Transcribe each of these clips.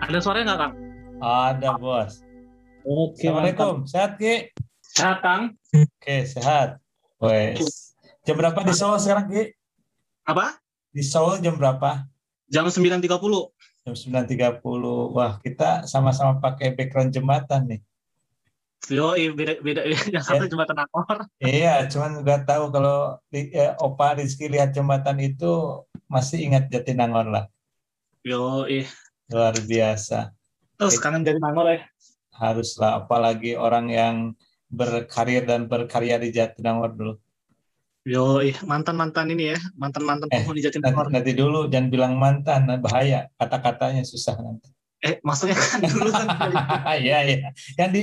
Ada suaranya nggak, Kang? Ada, Bos. Oke, mantap. Assalamualaikum. Sehat, Ki? Sehat, Kang? Oke, sehat. Wes. Jam berapa di Seoul sekarang, Ki? Apa? Di Seoul jam berapa? Jam 9.30. Jam 9.30. Wah, kita sama-sama pakai background jembatan nih. Yoi, beda. Yang satu Ya. jembatan Angkor. Iya, cuman nggak tahu kalau Opa Rizky lihat jembatan itu masih ingat Jatinangor lah. Yoi. Luar biasa. Terus kangen jadi Angkor ya? Haruslah, apalagi orang yang berkarir dan berkarya di Jatinangor dulu. Yoi, mantan-mantan ini ya. Mantan-mantan penghuni Nanti, Jatinangor. nanti dulu jangan bilang mantan, bahaya. Kata-katanya susah nanti. Maksudnya kan dulu kan. Iya, iya.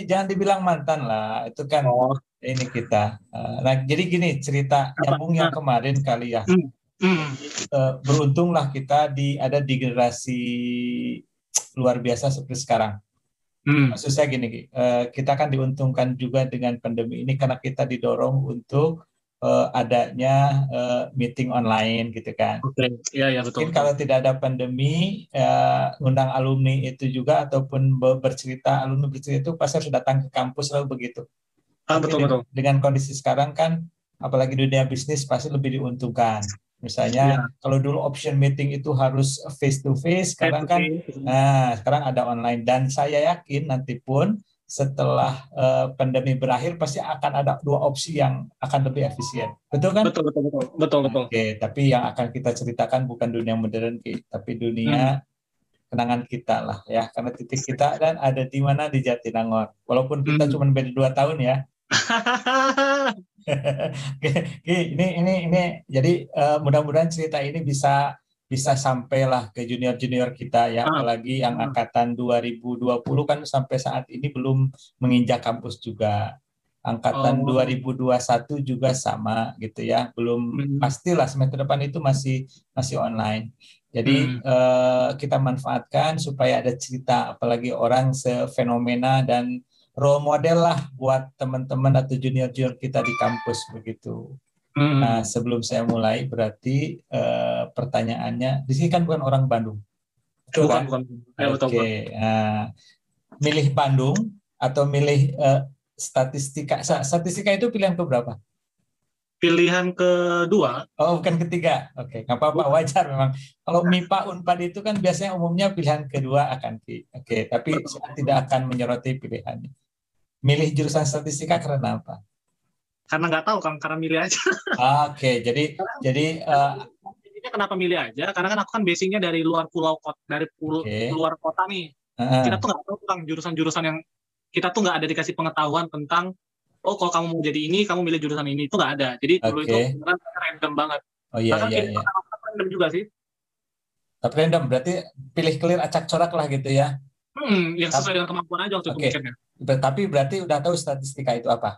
Jangan dibilang mantan lah. Itu kan Oh, ini kita. Nah, jadi gini cerita apa? nyambung yang kemarin kali ya. Hmm. Hmm. Beruntunglah kita ada di generasi luar biasa seperti sekarang. Hmm. Maksud saya gini, Ki, kita kan diuntungkan juga dengan pandemi ini karena kita didorong untuk adanya meeting online gitu kan. Oke, iya, iya, betul, Mungkin betul. kalau tidak ada pandemi, undang alumni itu juga ataupun bercerita, alumni bercerita itu pasti harus datang ke kampus lalu begitu. Tapi Betul, betul. dengan kondisi sekarang kan, apalagi dunia bisnis pasti lebih diuntungkan. Iya. Misalnya kalau dulu option meeting itu harus face to face, sekarang kan, sekarang ada online. Dan saya yakin nanti pun setelah pandemi berakhir pasti akan ada dua opsi yang akan lebih efisien. Betul kan? Betul, betul, betul. Betul, betul. Oke, tapi yang akan kita ceritakan bukan dunia modern, tapi Hmm. dunia kenangan kita lah ya. Karena titik kita dan ada di mana di Jatinangor. Walaupun kita cuma beda 2 tahun ya. Oke, ini. Jadi mudah-mudahan cerita ini bisa bisa sampailah ke junior-junior kita ya, apalagi yang angkatan 2020 kan sampai saat ini belum menginjak kampus juga. Angkatan 2021 juga sama gitu ya, belum pastilah semester depan itu masih masih online. Jadi kita manfaatkan supaya ada cerita, apalagi orang sefenomena dan role model lah buat teman-teman atau junior-junior kita di kampus begitu. Nah, sebelum saya mulai, berarti pertanyaannya, di sini kan bukan orang Bandung, betul Bukan, kan? bukan. Ya, betul, betul. Oke, milih Bandung atau milih statistika? Statistika itu pilihan keberapa? Pilihan kedua. Oh, bukan ketiga. Oke, nggak apa-apa, wajar memang. Kalau MIPA Unpad itu kan biasanya umumnya pilihan kedua akan Oke, tapi saya tidak akan menyoroti pilihannya. Milih jurusan statistika karena apa? Karena nggak tahu, Kang, karena milih aja. Oke, jadi Kenapa milih aja? Karena kan aku kan basicnya dari luar pulau kota, luar kota nih. Kita tuh nggak tahu tentang jurusan-jurusan yang kita tuh nggak ada dikasih pengetahuan tentang, oh kalau kamu mau jadi ini, kamu milih jurusan ini, itu nggak ada. Jadi dulu itu beneran random banget. Oh iya, Bahkan iya. random juga sih. Tapi random, berarti pilih clear acak corak lah gitu ya. Yang sesuai dengan kemampuan aja waktu itu mikirnya. Tapi berarti udah tahu statistika itu apa?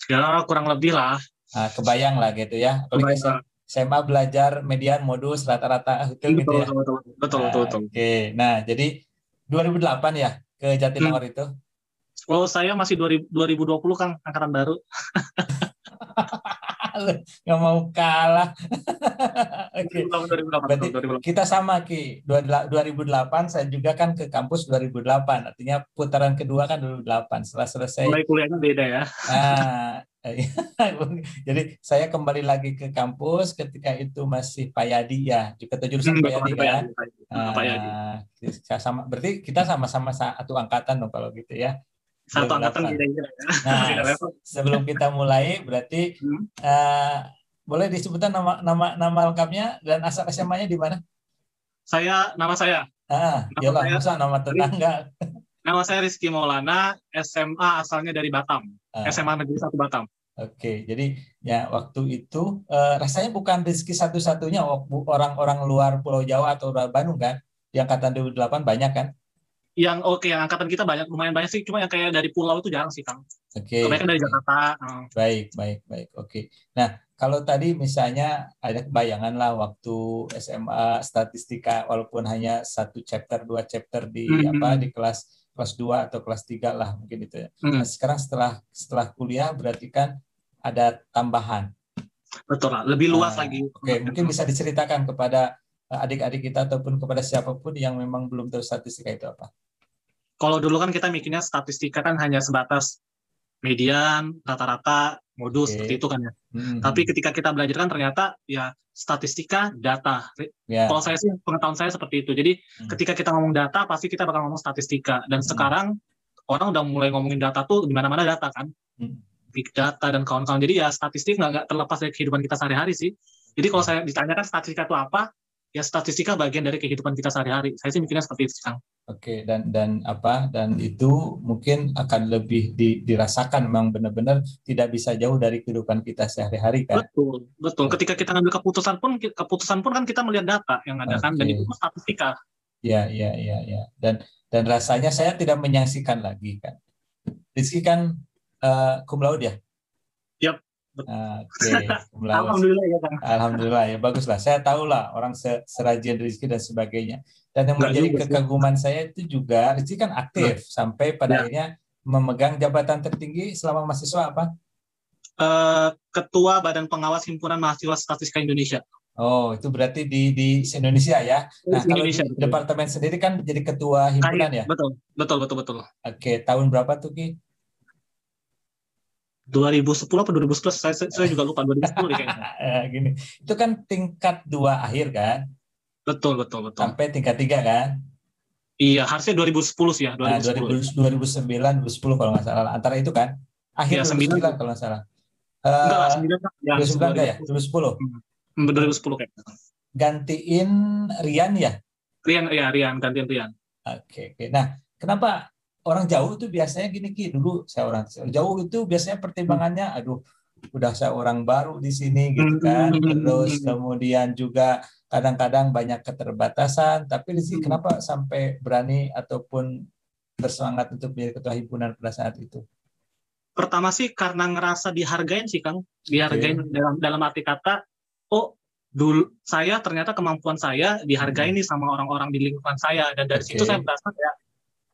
Ya kurang lebih lah. Nah, kebayang lah gitu ya. Apalagi SMA belajar median modus rata-rata itu gitu ya. Betul. Oke, nah jadi 2008 ya ke Jatinangor itu? Oh, saya masih 2020, Kang, angkatan baru. Nggak mau kalah. Oke. 2008, Berarti kita sama, Ki. 2008 saya juga kan ke kampus 2008. Artinya putaran kedua kan 2008. Setelah selesai. Mulai kuliahnya beda ya. Nah, jadi saya kembali lagi ke kampus ketika itu masih Pak Yadi ya. Juga jurusan Pak Yadi kan. Berarti kita sama-sama satu angkatan dong kalau gitu ya. Satu angkatan beda-beda ya. Nah, sebelum kita mulai, berarti boleh disebutkan nama lengkapnya dan asal SMA-nya di mana? Nama saya. Yalah, masa nama tetangga. Nama saya Rizky Maulana, SMA asalnya dari Batam, SMA Negeri 1 Batam. Oke, jadi ya waktu itu rasanya bukan Rizky satu-satunya orang-orang luar Pulau Jawa atau luar Bandung kan? Di angkatan 2008 banyak kan? Yang angkatan kita lumayan banyak sih, cuma yang kayak dari pulau itu jarang sih, Kang. Oke. Kebanyakan dari Jakarta. Baik. Oke. Nah, kalau tadi misalnya ada kebayangan lah waktu SMA statistika, walaupun hanya 1 chapter 2 chapter di kelas 2 atau kelas 3 lah mungkin itu ya. Nah, sekarang setelah kuliah berarti kan ada tambahan. Betul lah, lebih luas lagi. Oke, mungkin bisa diceritakan kepada adik-adik kita ataupun kepada siapapun yang memang belum tahu statistika itu apa? Kalau dulu kan kita mikirnya statistika kan hanya sebatas median, rata-rata, modus, seperti itu kan ya. Tapi ketika kita belajar kan ternyata ya statistika, data. Kalau saya sih, pengetahuan saya seperti itu. Jadi ketika kita ngomong data, pasti kita bakal ngomong statistika. Dan sekarang orang udah mulai ngomongin data tuh di mana-mana data kan. Big data dan kawan-kawan. Jadi ya statistik nggak terlepas dari kehidupan kita sehari-hari sih. Jadi kalau saya ditanyakan statistika itu apa, ya statistika bagian dari kehidupan kita sehari-hari. Saya sih mikirnya seperti itu, Kang. Oke, dan itu mungkin akan lebih dirasakan, memang benar-benar tidak bisa jauh dari kehidupan kita sehari-hari kan. Betul. Ketika kita ngambil keputusan pun kan kita melihat data yang ada kan, dan itu statistika. Ya. Dan rasanya saya tidak menyaksikan lagi kan. Rizky kan cum laude ya? Yap. Oke, Alhamdulillah ya Kang. Alhamdulillah ya, baguslah. Saya tahu lah orang serajin Rizky dan sebagainya. Dan yang menjadi kekaguman saya itu juga Rizky kan aktif sampai pada akhirnya memegang jabatan tertinggi selama mahasiswa apa? Ketua Badan Pengawas Himpunan Mahasiswa Statistika Indonesia. Oh, itu berarti di Indonesia ya. Nah, kalau di departemen sendiri kan jadi ketua himpunan ya? Betul. Oke, tahun berapa tuh Ki? 2010 atau 2011, saya juga lupa, 2010 kayaknya. Gini, itu kan tingkat 2 akhir kan? Betul. Sampai tingkat 3 kan? Iya, harusnya 2010 sih ya. 2009, 2010 kalau nggak salah. Antara itu kan? Akhir ya, 2009 kalau nggak salah. Enggak lah, 2009 enggak ya? 2010? 2010 kayaknya. Gantiin Rian ya? Rian, gantiin Rian. Oke. Nah, kenapa orang jauh itu biasanya gini Ki, dulu saya orang jauh itu biasanya pertimbangannya, aduh, udah saya orang baru di sini gitu kan, terus kemudian juga kadang-kadang banyak keterbatasan, tapi Rizky kenapa sampai berani ataupun bersemangat untuk menjadi ketua himpunan pada saat itu? Pertama sih karena ngerasa dihargain sih Kang, dihargain dalam arti kata, oh dulu saya ternyata kemampuan saya dihargai nih sama orang-orang di lingkungan saya, dan dari situ saya merasa kayak,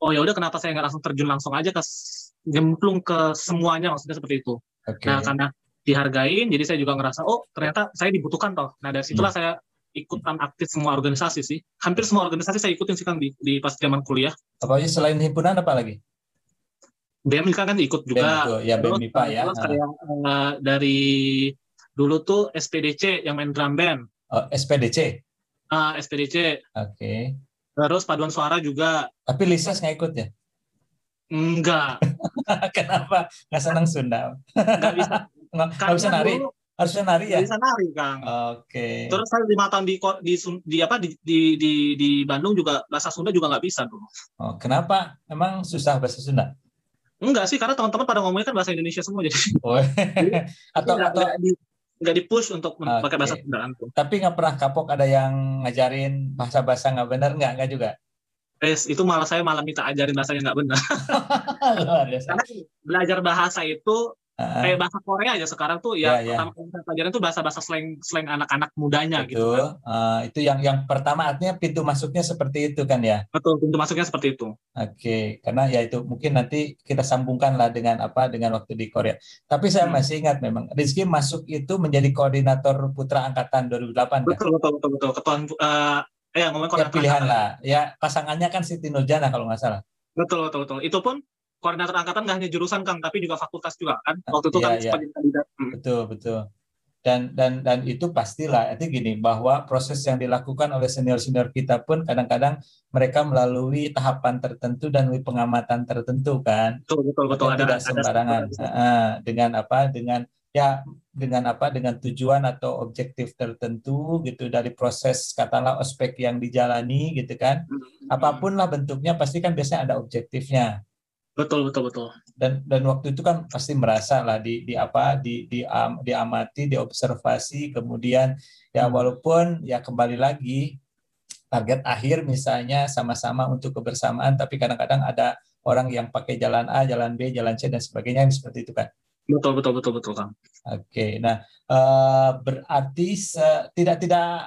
oh ya udah, kenapa saya nggak langsung terjun langsung aja ke gemplung ke semuanya, maksudnya seperti itu. Nah, karena dihargain, jadi saya juga ngerasa, oh ternyata saya dibutuhkan toh. Nah, dari situlah saya ikutan aktif semua organisasi sih. Hampir semua organisasi saya ikutin sih Kang di pas zaman kuliah. Apa aja selain himpunan apa lagi? BM kan ikut juga. BM MIPA ya. Dari dulu tuh SPDC yang main drum band. Oh, SPDC. SPDC. Oke. Terus paduan suara juga. Tapi Lisas nggak ikut ya? Enggak. Kenapa? Nggak senang Sunda? Nggak bisa. Nggak bisa nari? Harusnya nari ya? Nggak bisa nari, Kang. Oke. Terus saya 5 tahun di Bandung juga bahasa Sunda juga nggak bisa dulu. Oh, kenapa? Emang susah bahasa Sunda? Enggak sih, karena teman-teman pada ngomongnya kan bahasa Indonesia semua jadi. Oh. atau nggak di-push untuk pakai bahasa Sunda. Tapi nggak pernah kapok ada yang ngajarin bahasa-bahasa nggak benar, nggak juga? Itu malah saya minta ajarin bahasanya nggak benar. Karena belajar bahasa itu kayak bahasa Korea aja sekarang tuh pertama kali saya pelajaran itu bahasa slang anak-anak mudanya. Betul. Gitu kan. Itu yang pertama, artinya pintu masuknya seperti itu kan ya? Betul, pintu masuknya seperti itu. Oke, karena ya itu mungkin nanti kita sambungkan lah dengan waktu di Korea. Tapi saya masih ingat memang Rizky masuk itu menjadi koordinator putra angkatan 2008 kan? Betul. Ketua ngomong koordinator pilihan angkatan lah. Ya pasangannya kan Siti Nurjana kalau nggak salah. Betul. Itu pun koordinator angkatan nggak hanya jurusan Kang, tapi juga fakultas juga kan. Waktu itu kan sebagai kandidat. Betul. Dan itu pastilah, itu gini, bahwa proses yang dilakukan oleh senior-senior kita pun kadang-kadang mereka melalui tahapan tertentu dan melalui pengamatan tertentu kan. Betul. Tidak sembarangan. Dengan tujuan atau objektif tertentu gitu, dari proses katakanlah ospek yang dijalani gitu kan. Apapun lah bentuknya pasti kan biasanya ada objektifnya. Betul. Dan waktu itu kan pasti merasa lah diamati, diobservasi, kemudian ya walaupun ya kembali lagi target akhir misalnya sama-sama untuk kebersamaan, tapi kadang-kadang ada orang yang pakai jalan A, jalan B, jalan C dan sebagainya, seperti itu kan. Betul Kang. Oke, nah berarti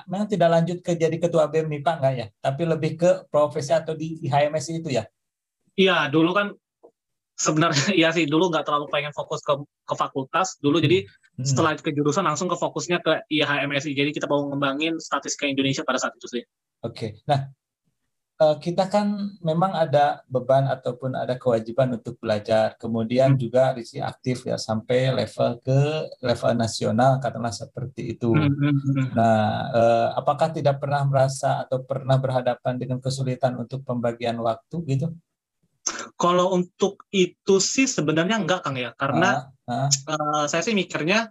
memang tidak lanjut ke jadi ketua BEM MIPA enggak ya, tapi lebih ke profesi atau di HMS itu ya? Iya, dulu kan sebenarnya iya sih, dulu nggak terlalu pengen fokus ke fakultas dulu, jadi Setelah ke jurusan langsung ke fokusnya ke IHMSI. Jadi kita mau ngembangin statistika Indonesia pada saat itu sih. Oke. Nah, kita kan memang ada beban ataupun ada kewajiban untuk belajar. Kemudian juga Rizky aktif ya sampai level nasional, katakanlah seperti itu. Nah, apakah tidak pernah merasa atau pernah berhadapan dengan kesulitan untuk pembagian waktu gitu? Kalau untuk itu sih sebenarnya enggak, Kang ya, karena saya sih mikirnya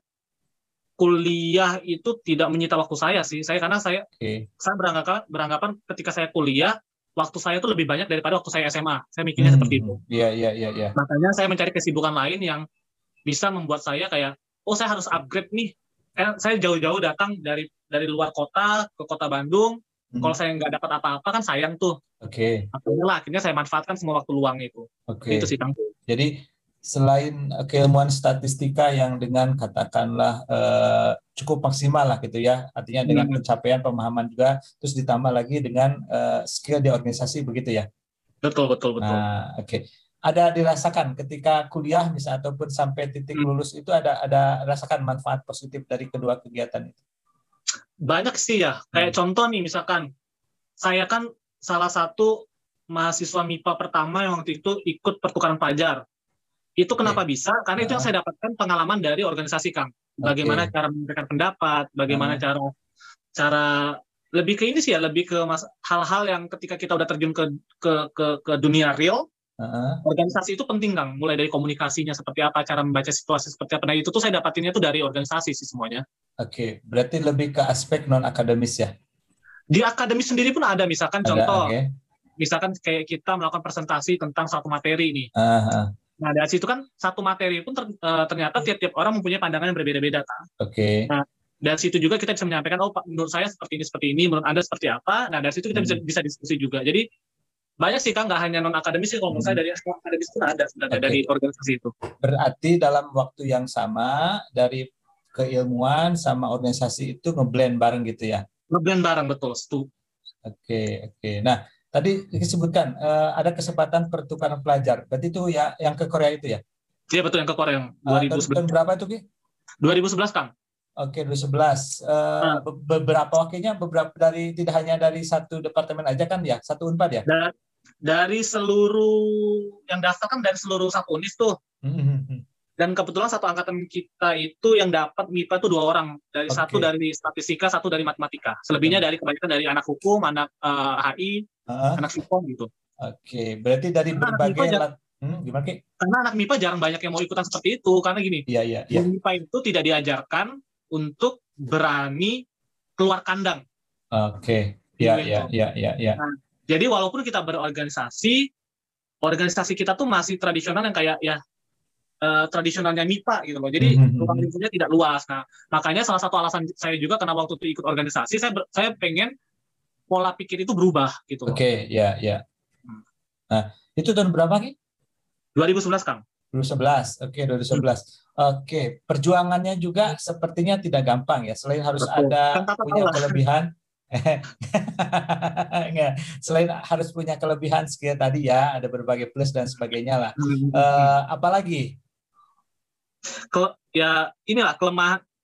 kuliah itu tidak menyita waktu saya sih. Karena saya beranggapan ketika saya kuliah, waktu saya itu lebih banyak daripada waktu saya SMA. Saya mikirnya seperti itu. Iya. Makanya saya mencari kesibukan lain yang bisa membuat saya kayak, oh saya harus upgrade nih. Saya jauh-jauh datang dari luar kota ke kota Bandung. Kalau saya nggak dapat apa-apa kan sayang tuh. Akhirnya saya manfaatkan semua waktu luang itu. Itu sih, Kang. Jadi selain keilmuan statistika yang dengan katakanlah cukup maksimal lah gitu ya, artinya dengan pencapaian pemahaman juga, terus ditambah lagi dengan skill di organisasi begitu ya. Betul. Nah, ada dirasakan ketika kuliah misalnya ataupun sampai titik lulus itu ada rasakan manfaat positif dari kedua kegiatan itu? Banyak sih ya. Kayak contoh nih, misalkan saya kan salah satu mahasiswa MIPA pertama yang waktu itu ikut pertukaran pelajar. Itu kenapa bisa? Karena itu yang saya dapatkan pengalaman dari organisasi, Kang. Bagaimana cara memberikan pendapat, bagaimana cara lebih ke ini sih ya, lebih ke hal-hal yang ketika kita udah terjun ke dunia real, organisasi itu penting, Kang. Mulai dari komunikasinya seperti apa, cara membaca situasi seperti apa. Nah, itu tuh saya dapatinnya tuh dari organisasi sih semuanya. Berarti lebih ke aspek non akademis ya? Di akademis sendiri pun ada, misalkan contoh, misalkan kayak kita melakukan presentasi tentang satu materi nih. Nah, dari situ kan satu materi pun ternyata tiap-tiap orang mempunyai pandangan yang berbeda-beda, kan? Nah, dari situ juga kita bisa menyampaikan, oh Pak, menurut saya seperti ini, menurut Anda seperti apa? Nah, dari situ kita bisa diskusi juga. Jadi banyak sih, Kang, nggak hanya non akademis sih, kalau menurut saya dari akademis pun ada sebenarnya dari organisasi itu. Berarti dalam waktu yang sama dari keilmuan sama organisasi itu ngeblend bareng gitu ya? Ngeblend bareng, betul. Oke. Nah, tadi disebutkan ada kesempatan pertukaran pelajar. Berarti itu ya yang ke Korea itu ya? Iya, betul, yang ke Korea. 2011. Tahun berapa itu, Ki? 2011, Kang. Oke, 2011. Beberapa wakilnya, dari tidak hanya dari satu departemen aja kan ya? Satu Unpad ya? Dari seluruh yang daftar kan dari seluruh satu Unis tuh. Dan kebetulan satu angkatan kita itu yang dapat MIPA itu 2 orang. Satu dari statistika, satu dari matematika. Selebihnya kebanyakan dari anak hukum, anak HI, anak psikom gitu. Berarti dari berbagai gimana, Ki? Karena anak MIPA jarang banyak yang mau ikutan seperti itu. Karena gini, MIPA itu tidak diajarkan untuk berani keluar kandang. Iya. Nah, jadi walaupun kita berorganisasi, organisasi kita tuh masih tradisional yang kayak ya tradisionalnya MIPA gitu loh. Jadi ruang lingkupnya tidak luas. Nah, makanya salah satu alasan saya juga kenapa waktu itu ikut organisasi, saya pengen pola pikir itu berubah gitu loh. Iya. Nah, itu tahun berapa, Ki? 2011, Kang. 2011. 2011. Perjuangannya juga sepertinya tidak gampang ya. Selain harus ada punya kelebihan. Selain harus punya kelebihan skill tadi ya, ada berbagai plus dan sebagainya lah. Apalagi? Inilah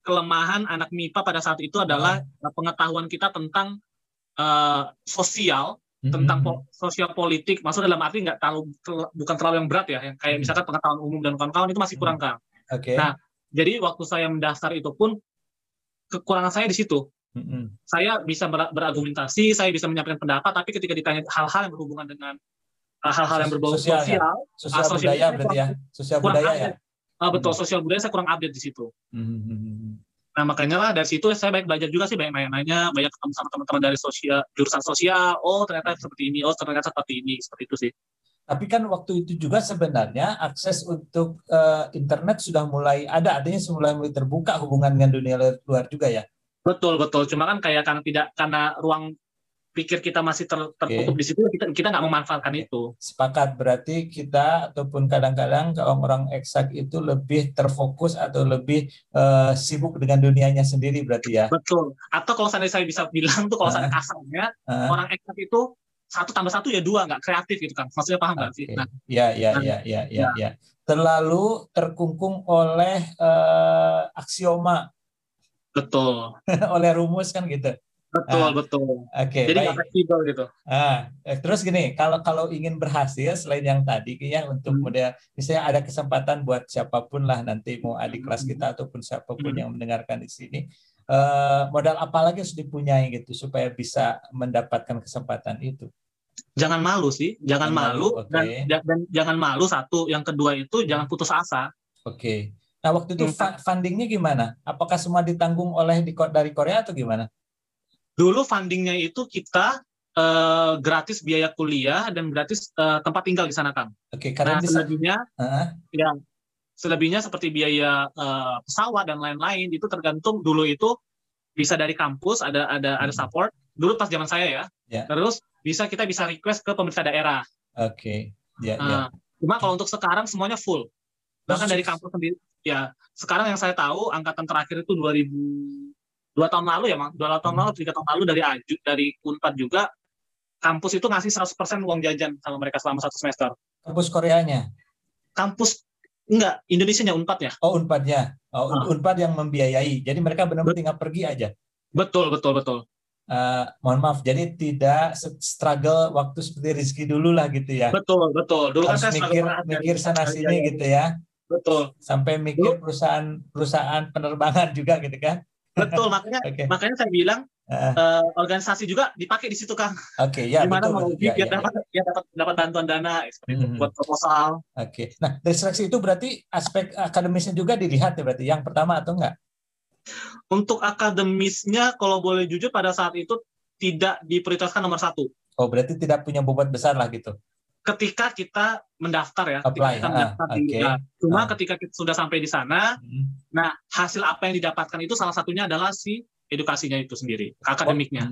kelemahan anak MIPA pada saat itu adalah pengetahuan kita tentang sosial, tentang sosial politik, maksud dalam arti bukan terlalu yang berat ya, yang kayak misalkan pengetahuan umum dan kawan-kawan itu masih kurang, Kang. Nah, jadi waktu saya mendaftar itu pun kekurangan saya di situ. Saya bisa berargumentasi, saya bisa menyampaikan pendapat, tapi ketika ditanya hal-hal yang berhubungan dengan hal-hal yang berbau sosial budaya berarti ya, sosial budaya ya. Betul, sosial budaya saya kurang update di situ. Nah, makanya lah dari situ saya banyak belajar juga sih, banyak nanya-nanya, banyak ketemu sama teman-teman dari jurusan sosial, oh ternyata seperti ini, oh ternyata seperti ini, seperti itu sih. Tapi kan waktu itu juga sebenarnya akses untuk internet sudah mulai ada, artinya mulai terbuka hubungan dengan dunia luar juga ya. Betul. Cuma kan karena ruang pikir kita masih tertutup di situ, kita nggak memanfaatkan itu. Sepakat, berarti kita ataupun kadang-kadang orang-orang eksak itu lebih terfokus atau lebih sibuk dengan dunianya sendiri berarti ya. Betul. Atau kalau saya bisa bilang tuh, kalau saya kasarnya, orang eksak itu 1 tambah 1 ya 2, nggak kreatif gitu kan. Maksudnya paham nggak sih? Nah, ya. Terlalu terkungkung oleh aksioma. Betul. Oleh rumus kan gitu. Betul. Jadi nggak fleksibel gitu. Terus gini, kalau ingin berhasil selain yang tadi ya untuk model, misalnya ada kesempatan buat siapapun lah nanti mau adik kelas kita ataupun siapapun yang mendengarkan di sini, modal apa lagi harus dipunyai gitu supaya bisa mendapatkan kesempatan itu? Jangan malu sih, jangan malu, okay. dan jangan malu satu. Yang kedua itu jangan putus asa. Oke. Nah waktu itu fundingnya gimana? Apakah semua ditanggung oleh dari Korea atau gimana? Dulu fundingnya itu kita gratis biaya kuliah dan gratis tempat tinggal di sana, Kang. Oke, karena selebihnya seperti biaya pesawat dan lain-lain itu tergantung. Dulu itu bisa dari kampus, ada support. Dulu pas zaman saya ya. Terus kita bisa request ke pemerintah daerah. Oke. Cuma kalau untuk sekarang semuanya full. Bahkan dari kampus sendiri. Ya, sekarang yang saya tahu angkatan terakhir itu 2 tahun lalu ya, Mang. 2 tahun lalu, 3 tahun lalu dari Unpad juga, kampus itu ngasih 100% uang jajan sama mereka selama 1 semester. Kampus Koreanya? Kampus enggak, Indonesianya, Unpadnya. Oh, Unpadnya. Unpad yang membiayai. Jadi mereka benar-benar tinggal pergi aja. Betul. Mohon maaf, jadi tidak struggle waktu seperti Rizky dulu lah gitu ya. Betul. Dulu harus kan saya mikir sana sini gitu ya. Betul. Sampai mikir perusahaan penerbangan juga gitu kan. Betul, makanya saya bilang organisasi juga dipakai di situ, Kang. Gimana mau dapat bantuan dana seperti itu buat proposal. Nah, dari seleksi itu berarti aspek akademisnya juga dilihat ya berarti yang pertama atau enggak? Untuk akademisnya kalau boleh jujur pada saat itu tidak diprioritaskan nomor 1. Oh, berarti tidak punya bobot besar lah gitu. Ketika kita mendaftar ya, cuma ketika kita sudah sampai di sana, nah hasil apa yang didapatkan itu salah satunya adalah si edukasinya itu sendiri, akademiknya.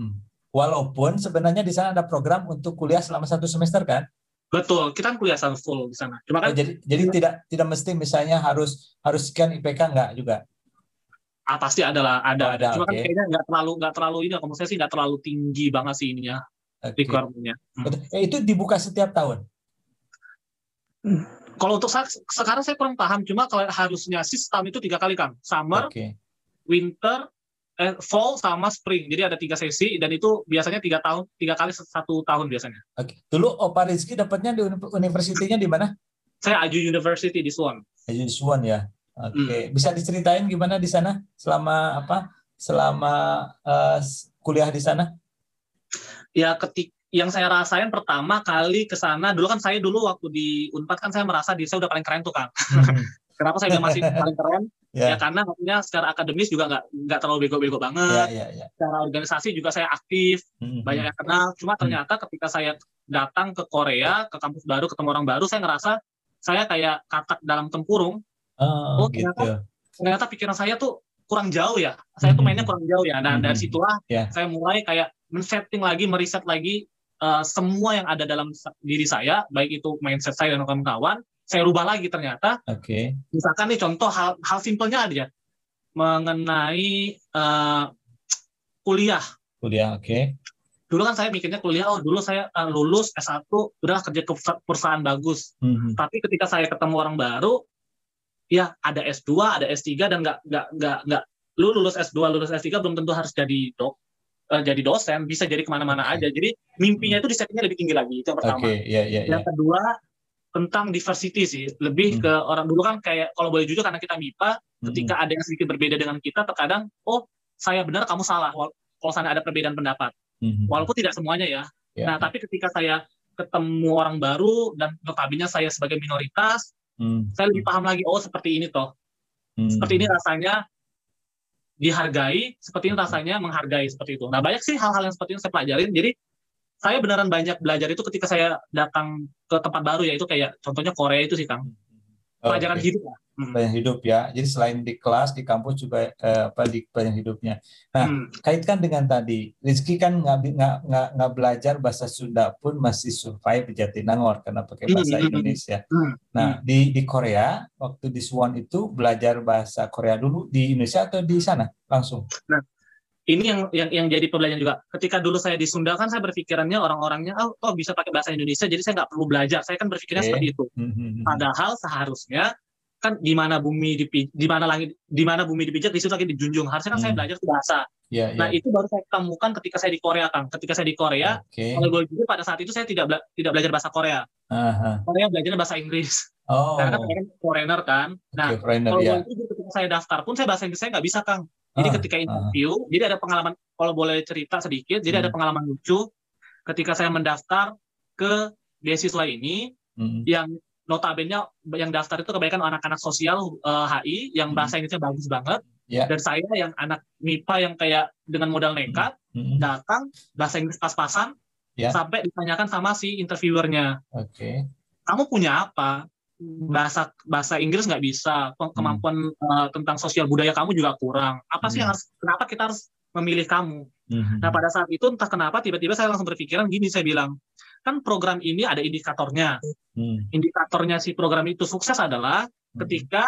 Walaupun sebenarnya di sana ada program untuk kuliah selama 1 semester kan? Betul, kita kan kuliah full di sana. Cuma kan jadi tidak mesti misalnya harus sekian IPK enggak juga? Pasti ada. Cuma kan kayaknya nggak terlalu ini, kalau saya sih nggak terlalu tinggi banget sih ininya. Requirement-nya. Itu dibuka setiap tahun? Kalau untuk sekarang saya kurang paham, cuma kalau harusnya setahun itu 3 kali, Kang. Summer, winter, fall sama spring. Jadi ada 3 sesi dan itu biasanya 3 kali 1 tahun biasanya. Dulu Opa Rizky dapatnya di universitinya di mana? Saya Aju University di Suwon. Aju Suwon ya. Bisa diceritain gimana di sana selama kuliah di sana? Ya, yang saya rasain pertama kali ke sana, dulu waktu di Unpad kan saya merasa diri saya udah paling keren tuh, Kang. Kenapa saya udah masih paling keren? Ya karena maksudnya secara akademis juga nggak terlalu bego-bego banget. Secara organisasi juga saya aktif, banyak yang kenal. Cuma ternyata ketika saya datang ke Korea, ke kampus baru, ketemu orang baru, saya ngerasa saya kayak katak dalam tempurung. Ternyata pikiran saya tuh kurang jauh ya. Saya tuh mainnya kurang jauh ya. Dan dari situlah saya mulai kayak men-setting lagi, meriset lagi semua yang ada dalam diri saya, baik itu mindset saya dan kawan-kawan, saya rubah lagi ternyata. Misalkan nih contoh hal simpelnya aja mengenai kuliah. Dulu kan saya mikirnya kuliah, dulu saya lulus S1, udah kerja ke perusahaan bagus. Tapi ketika saya ketemu orang baru, ya ada S2, ada S3 dan nggak lu lulus S2, lulus S3 belum tentu harus jadi dosen, bisa jadi kemana-mana aja. Jadi mimpinya itu disettingnya lebih tinggi lagi, itu yang pertama. Yang kedua tentang diversity sih, lebih ke orang dulu kan kayak kalau boleh jujur karena kita MIPA, ketika ada yang sedikit berbeda dengan kita, terkadang saya benar, kamu salah. Kalau sana ada perbedaan pendapat, walaupun tidak semuanya ya. Nah tapi ketika saya ketemu orang baru dan notabene saya sebagai minoritas, saya lebih paham lagi, seperti ini toh, seperti ini rasanya dihargai, seperti ini rasanya menghargai, seperti itu. Nah banyak sih hal-hal yang seperti ini saya pelajarin. Jadi saya beneran banyak belajar itu ketika saya datang ke tempat baru, yaitu kayak contohnya Korea itu sih, Kang. Pelajaran hidup lah. Pelajaran hidup ya. Jadi selain di kelas, di kampus juga di pelajaran hidupnya. Nah, kaitkan dengan tadi, Rizky kan nggak belajar bahasa Sunda pun masih survive di Jatinangor karena pakai bahasa Indonesia. Nah, di Korea waktu di Suwon itu belajar bahasa Korea dulu di Indonesia atau di sana langsung? Nah, ini yang jadi pembelajaran juga. Ketika dulu saya di Sunda kan saya berpikirannya orang-orangnya bisa pakai bahasa Indonesia, jadi saya nggak perlu belajar. Saya kan berpikirnya seperti itu. Padahal seharusnya kan di mana bumi dipijak di situ lagi dijunjung. Harusnya kan saya belajar bahasa. Nah, itu baru saya temukan ketika saya di Korea, Kang. Ketika saya di Korea, kalau boleh jujur pada saat itu saya tidak belajar bahasa Korea. Korea belajar bahasa Inggris. Karena kan saya kan foreigner kan. Nah, kalau boleh jujur ketika saya daftar pun saya bahasa Inggris saya nggak bisa, Kang. Jadi ketika interview, jadi ada pengalaman, kalau boleh cerita sedikit, jadi ada pengalaman lucu ketika saya mendaftar ke beasiswa ini, yang notabene yang daftar itu kebanyakan anak-anak sosial HI yang bahasa Inggrisnya bagus banget. Dan saya yang anak MIPA yang kayak dengan modal nekat datang bahasa Inggris pas-pasan sampai ditanyakan sama si interviewernya, kamu punya apa? Bahasa Inggris nggak bisa, kemampuan tentang sosial budaya kamu juga kurang. Apa sih kenapa kita harus memilih kamu? Nah, pada saat itu entah kenapa tiba-tiba saya langsung berpikiran gini, saya bilang, kan program ini ada indikatornya. Indikatornya si program itu sukses adalah ketika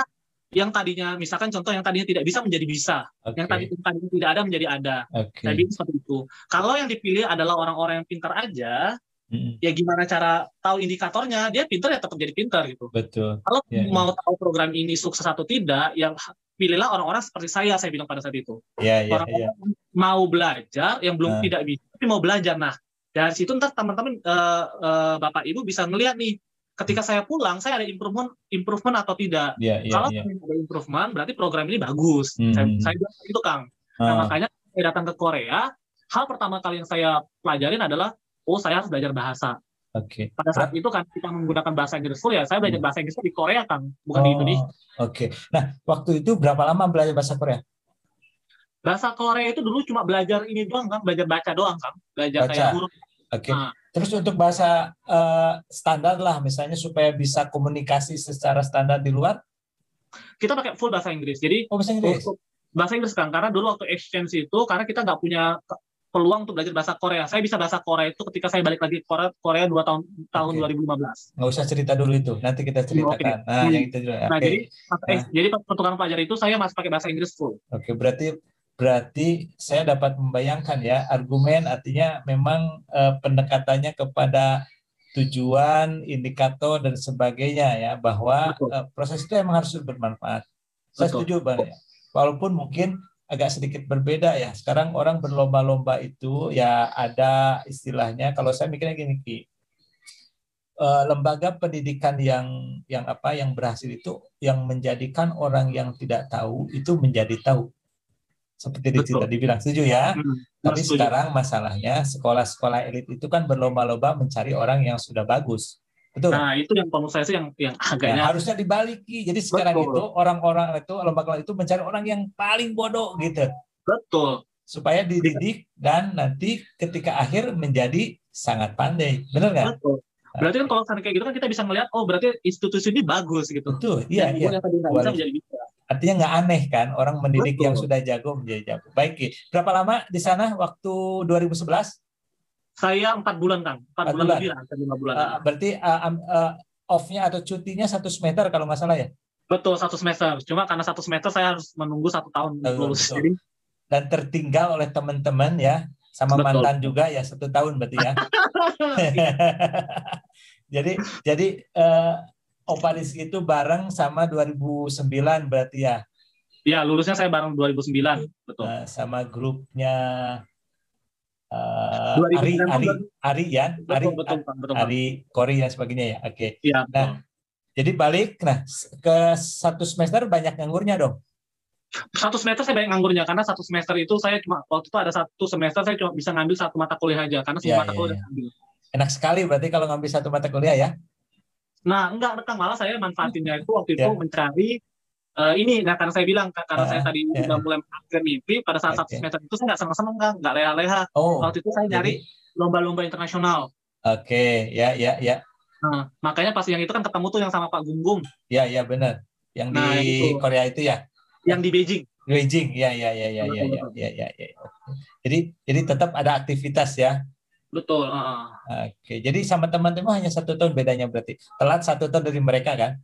yang tadinya, misalkan contoh yang tadinya tidak bisa menjadi bisa, yang tadinya tidak ada menjadi ada. Jadi seperti itu. Kalau yang dipilih adalah orang-orang yang pintar aja, ya gimana cara tahu indikatornya? Dia pintar ya tetap jadi pintar gitu. Betul. Kalau mau tahu program ini sukses atau tidak, ya pilihlah orang-orang seperti saya bilang pada saat itu. Orang-orang mau belajar, yang belum tidak bisa, tapi mau belajar. Nah, dari situ ntar teman-teman, Bapak Ibu bisa ngelihat nih, ketika saya pulang, saya ada improvement atau tidak. Kalau ada improvement, berarti program ini bagus. Saya bilang itu, Kang. Nah, makanya saya datang ke Korea, hal pertama kali yang saya pelajarin adalah saya harus belajar bahasa. Pada saat itu kan kita menggunakan bahasa Inggris full, ya saya belajar bahasa Inggris di Korea, Kang, bukan di Indonesia. Nah, waktu itu berapa lama belajar bahasa Korea? Bahasa Korea itu dulu cuma belajar ini doang, Kang, belajar baca doang, Kang, belajar kayak huruf. Terus untuk bahasa standar lah, misalnya supaya bisa komunikasi secara standar di luar? Kita pakai full bahasa Inggris. Jadi bahasa Inggris. Bahasa Inggris, Kang, karena dulu waktu exchange itu, karena kita nggak punya peluang untuk belajar bahasa Korea. Saya bisa bahasa Korea itu ketika saya balik lagi ke Korea 2 tahun 2015. Nggak usah cerita dulu itu, nanti kita ceritakan. Yang itu juga. Jadi pertukaran pelajar itu saya masih pakai bahasa Inggris full. Berarti saya dapat membayangkan ya, argumen artinya memang pendekatannya kepada tujuan, indikator dan sebagainya ya, bahwa proses itu memang harus bermanfaat. Saya setuju, Bang ya. Walaupun mungkin agak sedikit berbeda ya. Sekarang orang berlomba-lomba itu ya, ada istilahnya, kalau saya mikirnya gini, Ki. Lembaga pendidikan yang berhasil itu yang menjadikan orang yang tidak tahu itu menjadi tahu. Seperti tadi bilang, setuju ya. Tapi sekarang masalahnya sekolah-sekolah elit itu kan berlomba-lomba mencari orang yang sudah bagus. Betul. Nah, itu yang menurut saya sih yang agaknya harusnya dibaliki. Jadi sekarang itu orang-orang itu lomba itu mencari orang yang paling bodoh gitu. Betul. Supaya dididik dan nanti ketika akhir menjadi sangat pandai. Benar nggak? Betul. Berarti kan kalau kayak gitu kan kita bisa melihat, berarti institusi ini bagus gitu. Betul. Iya. Yang tadi nggak bisa menjadi bisa. Artinya nggak aneh kan orang mendidik yang sudah jago menjadi jago. Baik, berapa lama di sana waktu 2011? Saya 4 bulan, Kang. 4 bulan lebih lah, 5 bulan. Berarti off-nya atau cutinya 1 semester kalau nggak salah ya? Betul, 1 semester. Cuma karena 1 semester saya harus menunggu 1 tahun lulus. Dan tertinggal oleh teman-teman ya, sama mantan juga ya 1 tahun berarti ya. jadi Opa Rizky itu bareng sama 2009 berarti ya? Iya, lulusnya saya bareng 2009, betul. Sama grupnya Ari, Kori dan sebagainya ya. Oke. Iya, nah, jadi balik, ke 1 semester banyak nganggurnya dong? 1 semester saya banyak nganggurnya, karena 1 semester itu saya cuma, waktu itu ada 1 semester saya cuma bisa ngambil 1 mata kuliah aja, karena semua mata kuliah ngambil. Enak sekali berarti kalau ngambil 1 mata kuliah ya? Nah, enggak, malah saya manfaatinnya itu waktu itu mencari karena saya bilang, karena saya tadi udah mulai mengakhiri mimpi, pada saat 1 semester itu saya nggak seneng-seneng, Kang, nggak leha-leha. Waktu itu saya nyari lomba-lomba internasional. Ya. Nah, makanya pas yang itu kan ketemu tuh yang sama Pak Gunggung. Ya, benar. Yang di Korea itu ya? Yang di Beijing. Ya. Jadi tetap ada aktivitas ya? Betul. Oke, jadi sama teman-teman hanya 1 tahun bedanya berarti. Telat 1 tahun dari mereka kan?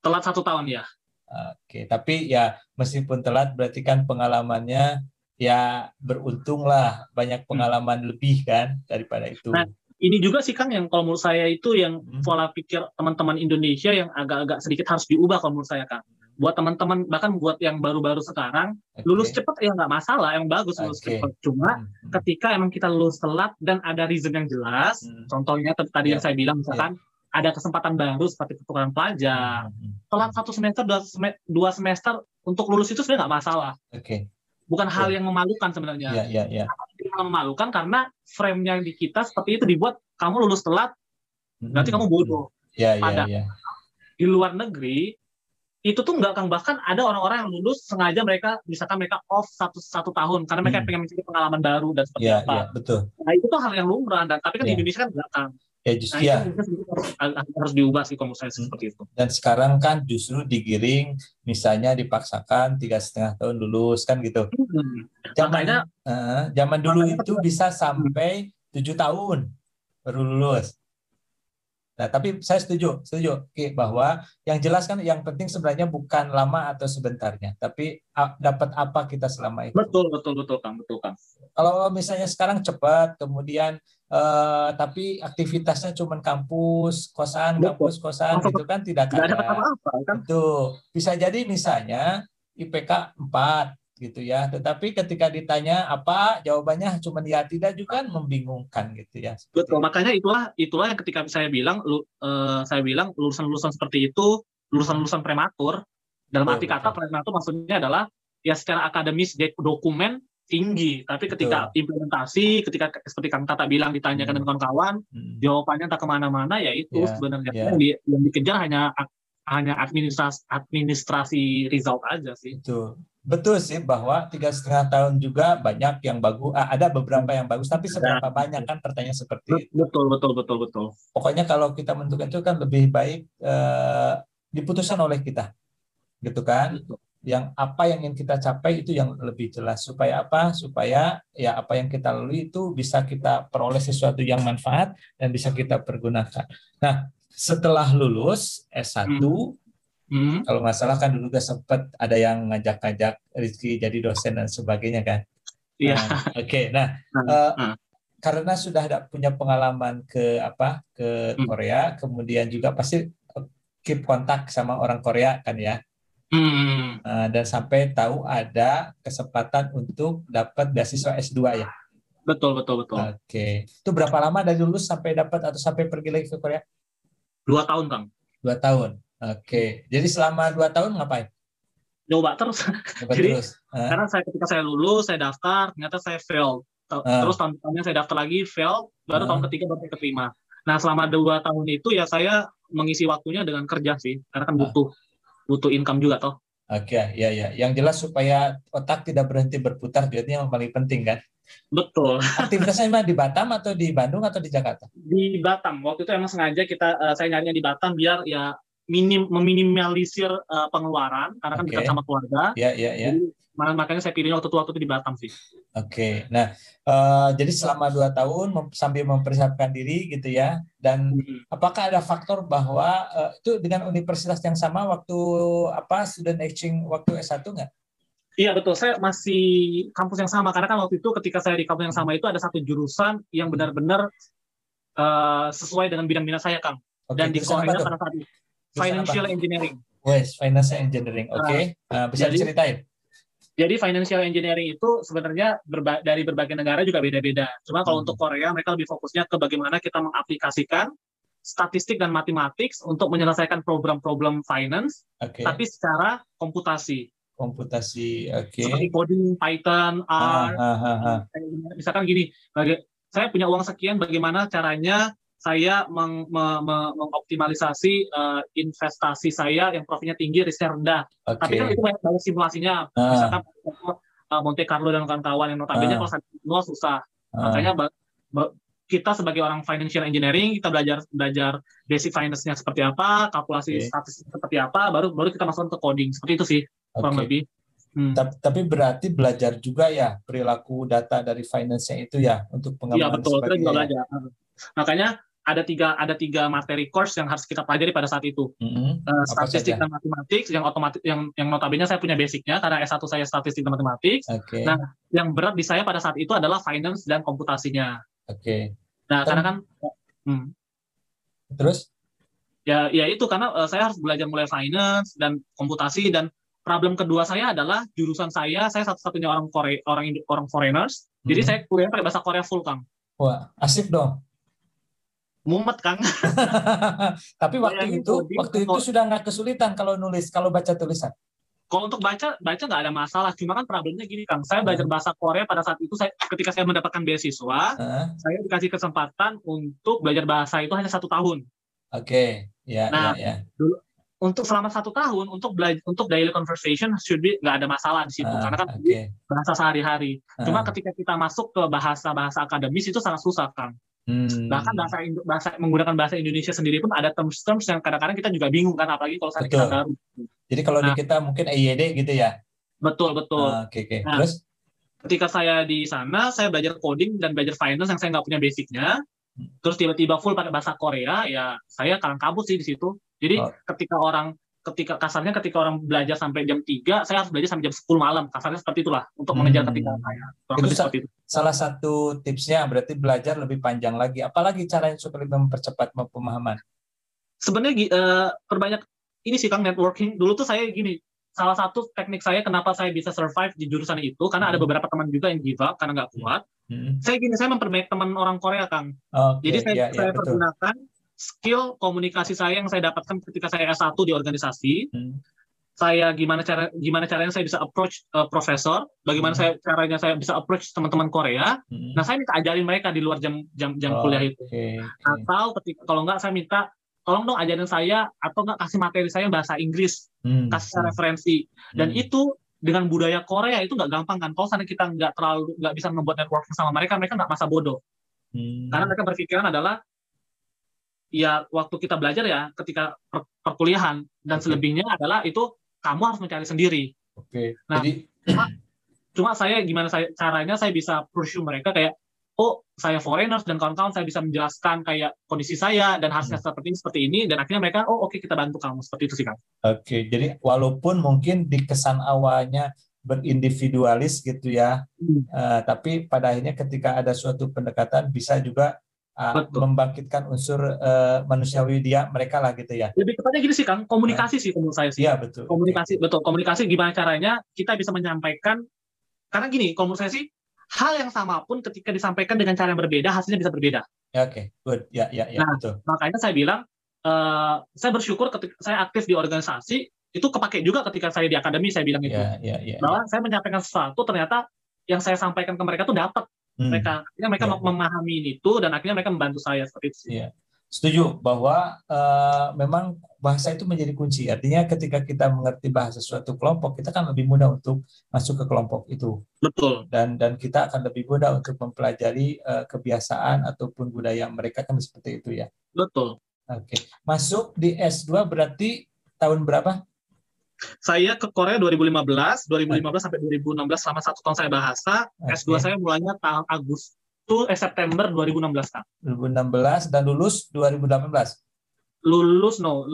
Telat 1 tahun ya. Oke, tapi ya meskipun telat berarti kan pengalamannya ya beruntung lah, banyak pengalaman lebih kan daripada itu. Nah, ini juga sih Kang yang kalau menurut saya itu yang pola pikir teman-teman Indonesia yang agak-agak sedikit harus diubah kalau menurut saya Kang. Buat teman-teman, bahkan buat yang baru-baru sekarang, lulus cepat ya nggak masalah, yang bagus lulus cepat. Cuma ketika emang kita lulus telat dan ada reason yang jelas, contohnya tadi yang saya bilang misalkan ada kesempatan baru seperti pertukaran pelajar, telat 1 semester, 2 semester untuk lulus itu sebenarnya nggak masalah. Bukan hal yang memalukan sebenarnya. Yang memalukan karena frame-nya di kita seperti itu dibuat, kamu lulus telat, berarti kamu bodoh. Padahal di luar negeri itu tuh nggak, Kang, bahkan ada orang-orang yang lulus sengaja misalkan mereka off satu tahun karena mereka pengen mencari pengalaman baru dan seperti apa. Betul. Nah itu tuh hal yang lumrah, dan tapi kan di Indonesia kan nggak, Kang. Justru harus diubah sih kalau saya seperti itu. Dan sekarang kan justru digiring, misalnya dipaksakan 3,5 tahun lulus kan gitu. Zaman dulu itu bisa sampai 7 tahun baru lulus. Nah, tapi saya setuju bahwa yang jelas kan yang penting sebenarnya bukan lama atau sebentarnya, tapi dapat apa kita selama itu. Betul Kang. Kalau misalnya sekarang cepat, kemudian tapi aktivitasnya cuma kampus kosan gitu kan tidak ada apa-apa kan. Itu bisa jadi misalnya IPK 4 gitu ya, tetapi ketika ditanya apa jawabannya cuma ya tidak, juga kan membingungkan gitu ya. Betul, makanya itulah yang ketika saya bilang lulusan-lulusan seperti itu lulusan prematur. Dalam arti kata prematur maksudnya adalah ya secara akademis dokumen tinggi, tapi ketika implementasi, ketika seperti Kang Tata bilang ditanyakan dengan kawan-kawan, jawabannya entah kemana-mana, ya itu sebenarnya yang dikejar hanya administrasi result aja sih. Betul sih bahwa 3,5 tahun juga banyak yang bagus, ada beberapa yang bagus, tapi seberapa banyak kan pertanyaan seperti itu. Betul. Pokoknya kalau kita menentukan itu kan lebih baik diputuskan oleh kita, gitu kan? Yang apa yang ingin kita capai itu yang lebih jelas, supaya apa? Supaya ya apa yang kita lalui itu bisa kita peroleh sesuatu yang manfaat dan bisa kita pergunakan. Nah, setelah lulus S1, kalau nggak salah kan dulu sempat ada yang ngajak-ngajak Rizky jadi dosen dan sebagainya kan. Iya. Karena sudah ada punya pengalaman ke Korea, kemudian juga pasti keep kontak sama orang Korea kan ya. Dan sampai tahu ada kesempatan untuk dapat beasiswa S2 ya. Betul. Itu berapa lama dari lulus sampai dapat atau sampai pergi lagi ke Korea? 2 tahun, Kang. 2 tahun. Jadi selama 2 tahun ngapain? Coba terus. Karena ketika saya lulus, saya daftar, ternyata saya fail. Terus tahun depannya saya daftar lagi, fail, baru tahun ketiga baru keterima. Nah, selama 2 tahun itu ya saya mengisi waktunya dengan kerja sih, karena kan butuh income juga toh. Ya. Yang jelas supaya otak tidak berhenti berputar, jadi yang paling penting kan. Betul. Aktivitasnya di Batam atau di Bandung atau di Jakarta? Di Batam. Waktu itu emang sengaja saya nyarinya di Batam biar ya meminimalisir pengeluaran karena kan dekat sama keluarga. Jadi, makanya saya pilih waktu itu di Batam sih. Nah, jadi selama 2 tahun sambil mempersiapkan diri gitu ya. Dan apakah ada faktor bahwa itu dengan universitas yang sama waktu student exchange waktu S1 nggak? Iya betul, saya masih kampus yang sama karena kan waktu itu ketika saya di kampus yang sama itu ada satu jurusan yang benar-benar sesuai dengan bidang minat saya, Kang. Dan di Korea pada saat itu Financial Engineering. Financial Engineering. Bisa diceritain? Jadi Financial Engineering itu sebenarnya dari berbagai negara juga beda-beda. Cuma kalau untuk Korea mereka lebih fokusnya ke bagaimana kita mengaplikasikan statistik dan matematik untuk menyelesaikan problem-problem finance, tapi secara komputasi. Seperti coding, Python, R. Misalkan gini, saya punya uang sekian, bagaimana caranya saya mengoptimalisasi investasi saya yang profitnya tinggi, risknya rendah. Tapi kan itu banyak simulasinya. Misalkan Monte Carlo dan kawan-kawan yang notabene kalau saya susah. Makanya kita sebagai orang financial engineering, kita belajar basic finance-nya seperti apa, kalkulasi statistik seperti apa, baru kita masuk ke coding. Seperti itu sih, kurang lebih. Tapi berarti belajar juga ya perilaku data dari finance-nya itu ya untuk pengembangan. Iya betul, kita juga belajar. Makanya ada tiga materi course yang harus kita pelajari pada saat itu. Statistik dan matematik yang otomatis yang notabene saya punya basicnya karena S1 saya statistik dan matematik. Okay. Nah, yang berat di saya pada saat itu adalah finance dan komputasinya. Oke. Nah, karena kan terus ya itu karena saya harus belajar mulai finance dan komputasi, dan problem kedua saya adalah jurusan saya satu-satunya orang foreigners. Jadi saya kuliah pakai bahasa Korea full, Kang. Wah, asik dong. Mumet, Kang. Tapi waktu itu sudah nggak kesulitan kalau nulis, kalau baca tulisan. Kalau untuk baca nggak ada masalah. Cuma kan problemnya gini, Kang. Saya belajar bahasa Korea pada saat itu, ketika saya mendapatkan beasiswa, saya dikasih kesempatan untuk belajar bahasa itu hanya 1 tahun. Oke, ya. Dulu untuk selama 1 tahun untuk daily conversation should be nggak ada masalah di situ, karena kan bahasa sehari-hari. Cuma ketika kita masuk ke bahasa akademis itu sangat susah, Kang. Bahkan menggunakan bahasa Indonesia sendiri pun ada terms-terms yang kadang-kadang kita juga bingung kan, apalagi kalau kita baru. Jadi kalau di kita mungkin EYD gitu ya. Betul. Oke. Nah, terus ketika saya di sana, saya belajar coding dan belajar finance yang saya nggak punya basicnya. Terus tiba-tiba full pakai bahasa Korea, ya saya kalang kabut sih di situ. Jadi ketika orang belajar sampai jam 3, saya harus belajar sampai jam 10 malam. Kasarnya seperti itulah untuk mengejar ketinggalan saya. Itu salah satu tipsnya, berarti belajar lebih panjang lagi. Apalagi caranya supaya lebih mempercepat pemahaman? Sebenarnya perbanyak ini sih, Kang, networking. Dulu tuh saya gini, salah satu teknik saya kenapa saya bisa survive di jurusan itu, karena ada beberapa teman juga yang give up karena nggak kuat. Saya memperbaiki teman orang Korea, Kang. Jadi saya pergunakan skill komunikasi saya yang saya dapatkan ketika saya S1 di organisasi. Saya gimana caranya saya bisa approach profesor, bagaimana caranya saya bisa approach teman-teman Korea. Nah, saya minta ajarin mereka di luar jam kuliah itu. Atau kalau nggak, saya minta tolong dong ajarin saya, atau nggak kasih materi saya bahasa Inggris, kasih referensi. Dan itu dengan budaya Korea itu nggak gampang kan. Kalau sana kita nggak bisa membuat networking sama mereka nggak masa bodoh. Karena mereka berpikiran adalah ya waktu kita belajar ya ketika perkuliahan, dan selebihnya adalah itu kamu harus mencari sendiri. Nah, cuma saya caranya saya bisa pursue mereka kayak, saya foreigners dan kawan-kawan, saya bisa menjelaskan kayak kondisi saya dan hasilnya seperti ini, dan akhirnya mereka oke, kita bantu kamu, seperti itu sih, Kang. Oke, jadi walaupun mungkin di kesan awalnya berindividualis gitu ya, tapi pada akhirnya ketika ada suatu pendekatan bisa juga membangkitkan unsur manusiawi mereka lah gitu ya. Lebih tepatnya gini sih, Kang, komunikasi sih menurut saya sih. Iya, betul. Komunikasi gimana caranya kita bisa menyampaikan, karena gini, kalau menurut saya sih hal yang sama pun ketika disampaikan dengan cara yang berbeda, hasilnya bisa berbeda. Oke, good. Ya, betul. Makanya saya bilang, saya bersyukur ketika saya aktif di organisasi, itu kepake juga ketika saya di akademi, saya bilang itu. Bahwa saya menyampaikan sesuatu, ternyata yang saya sampaikan ke mereka tuh dapat. Mereka memahami itu, dan akhirnya mereka membantu saya seperti itu. Setuju bahwa memang bahasa itu menjadi kunci. Artinya ketika kita mengerti bahasa suatu kelompok, kita kan lebih mudah untuk masuk ke kelompok itu. Betul. Dan kita akan lebih mudah untuk mempelajari kebiasaan ataupun budaya mereka, kan seperti itu ya. Betul. Oke. Masuk di S2 berarti tahun berapa? Saya ke Korea 2015 sampai 2016, selama 1 tahun saya bahasa. S2 saya mulainya tahun September 2016, Kak. 2016 dan lulus 2018?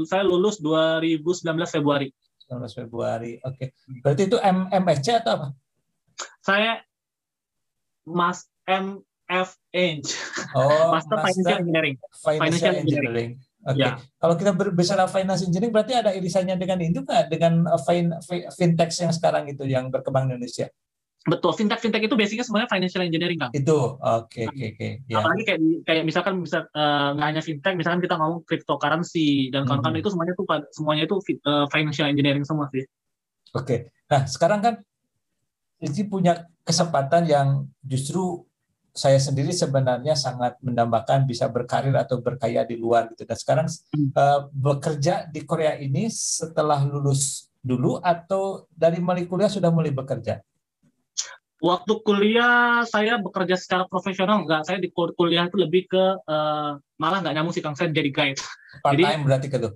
Saya lulus 2019 Februari. 19 Februari, oke. Berarti itu MSc atau apa? Saya MFEng. Master Financial Engineering. Financial Engineering. Oke. Kalau kita berbicara finance engineering, berarti ada irisannya dengan itu nggak? Dengan fintech yang sekarang itu yang berkembang di Indonesia? Betul, fintech itu basicnya sebenarnya financial engineering, Kang. Itu, oke. Apalagi kayak misalkan nggak hanya fintech, misalkan kita ngomong cryptocurrency dan kawan-kawan, itu semuanya itu financial engineering semua sih. Oke. Nah, sekarang kan Rizky punya kesempatan yang justru saya sendiri sebenarnya sangat mendambakan bisa berkarir atau berkaya di luar gitu. Dan sekarang bekerja di Korea ini setelah lulus dulu atau dari mulai kuliah sudah mulai bekerja? Waktu kuliah saya bekerja secara profesional enggak. Saya di kuliah itu lebih ke malah nggak nyambung sih, Kang. Saya jadi guide. Part time berarti ke tuh?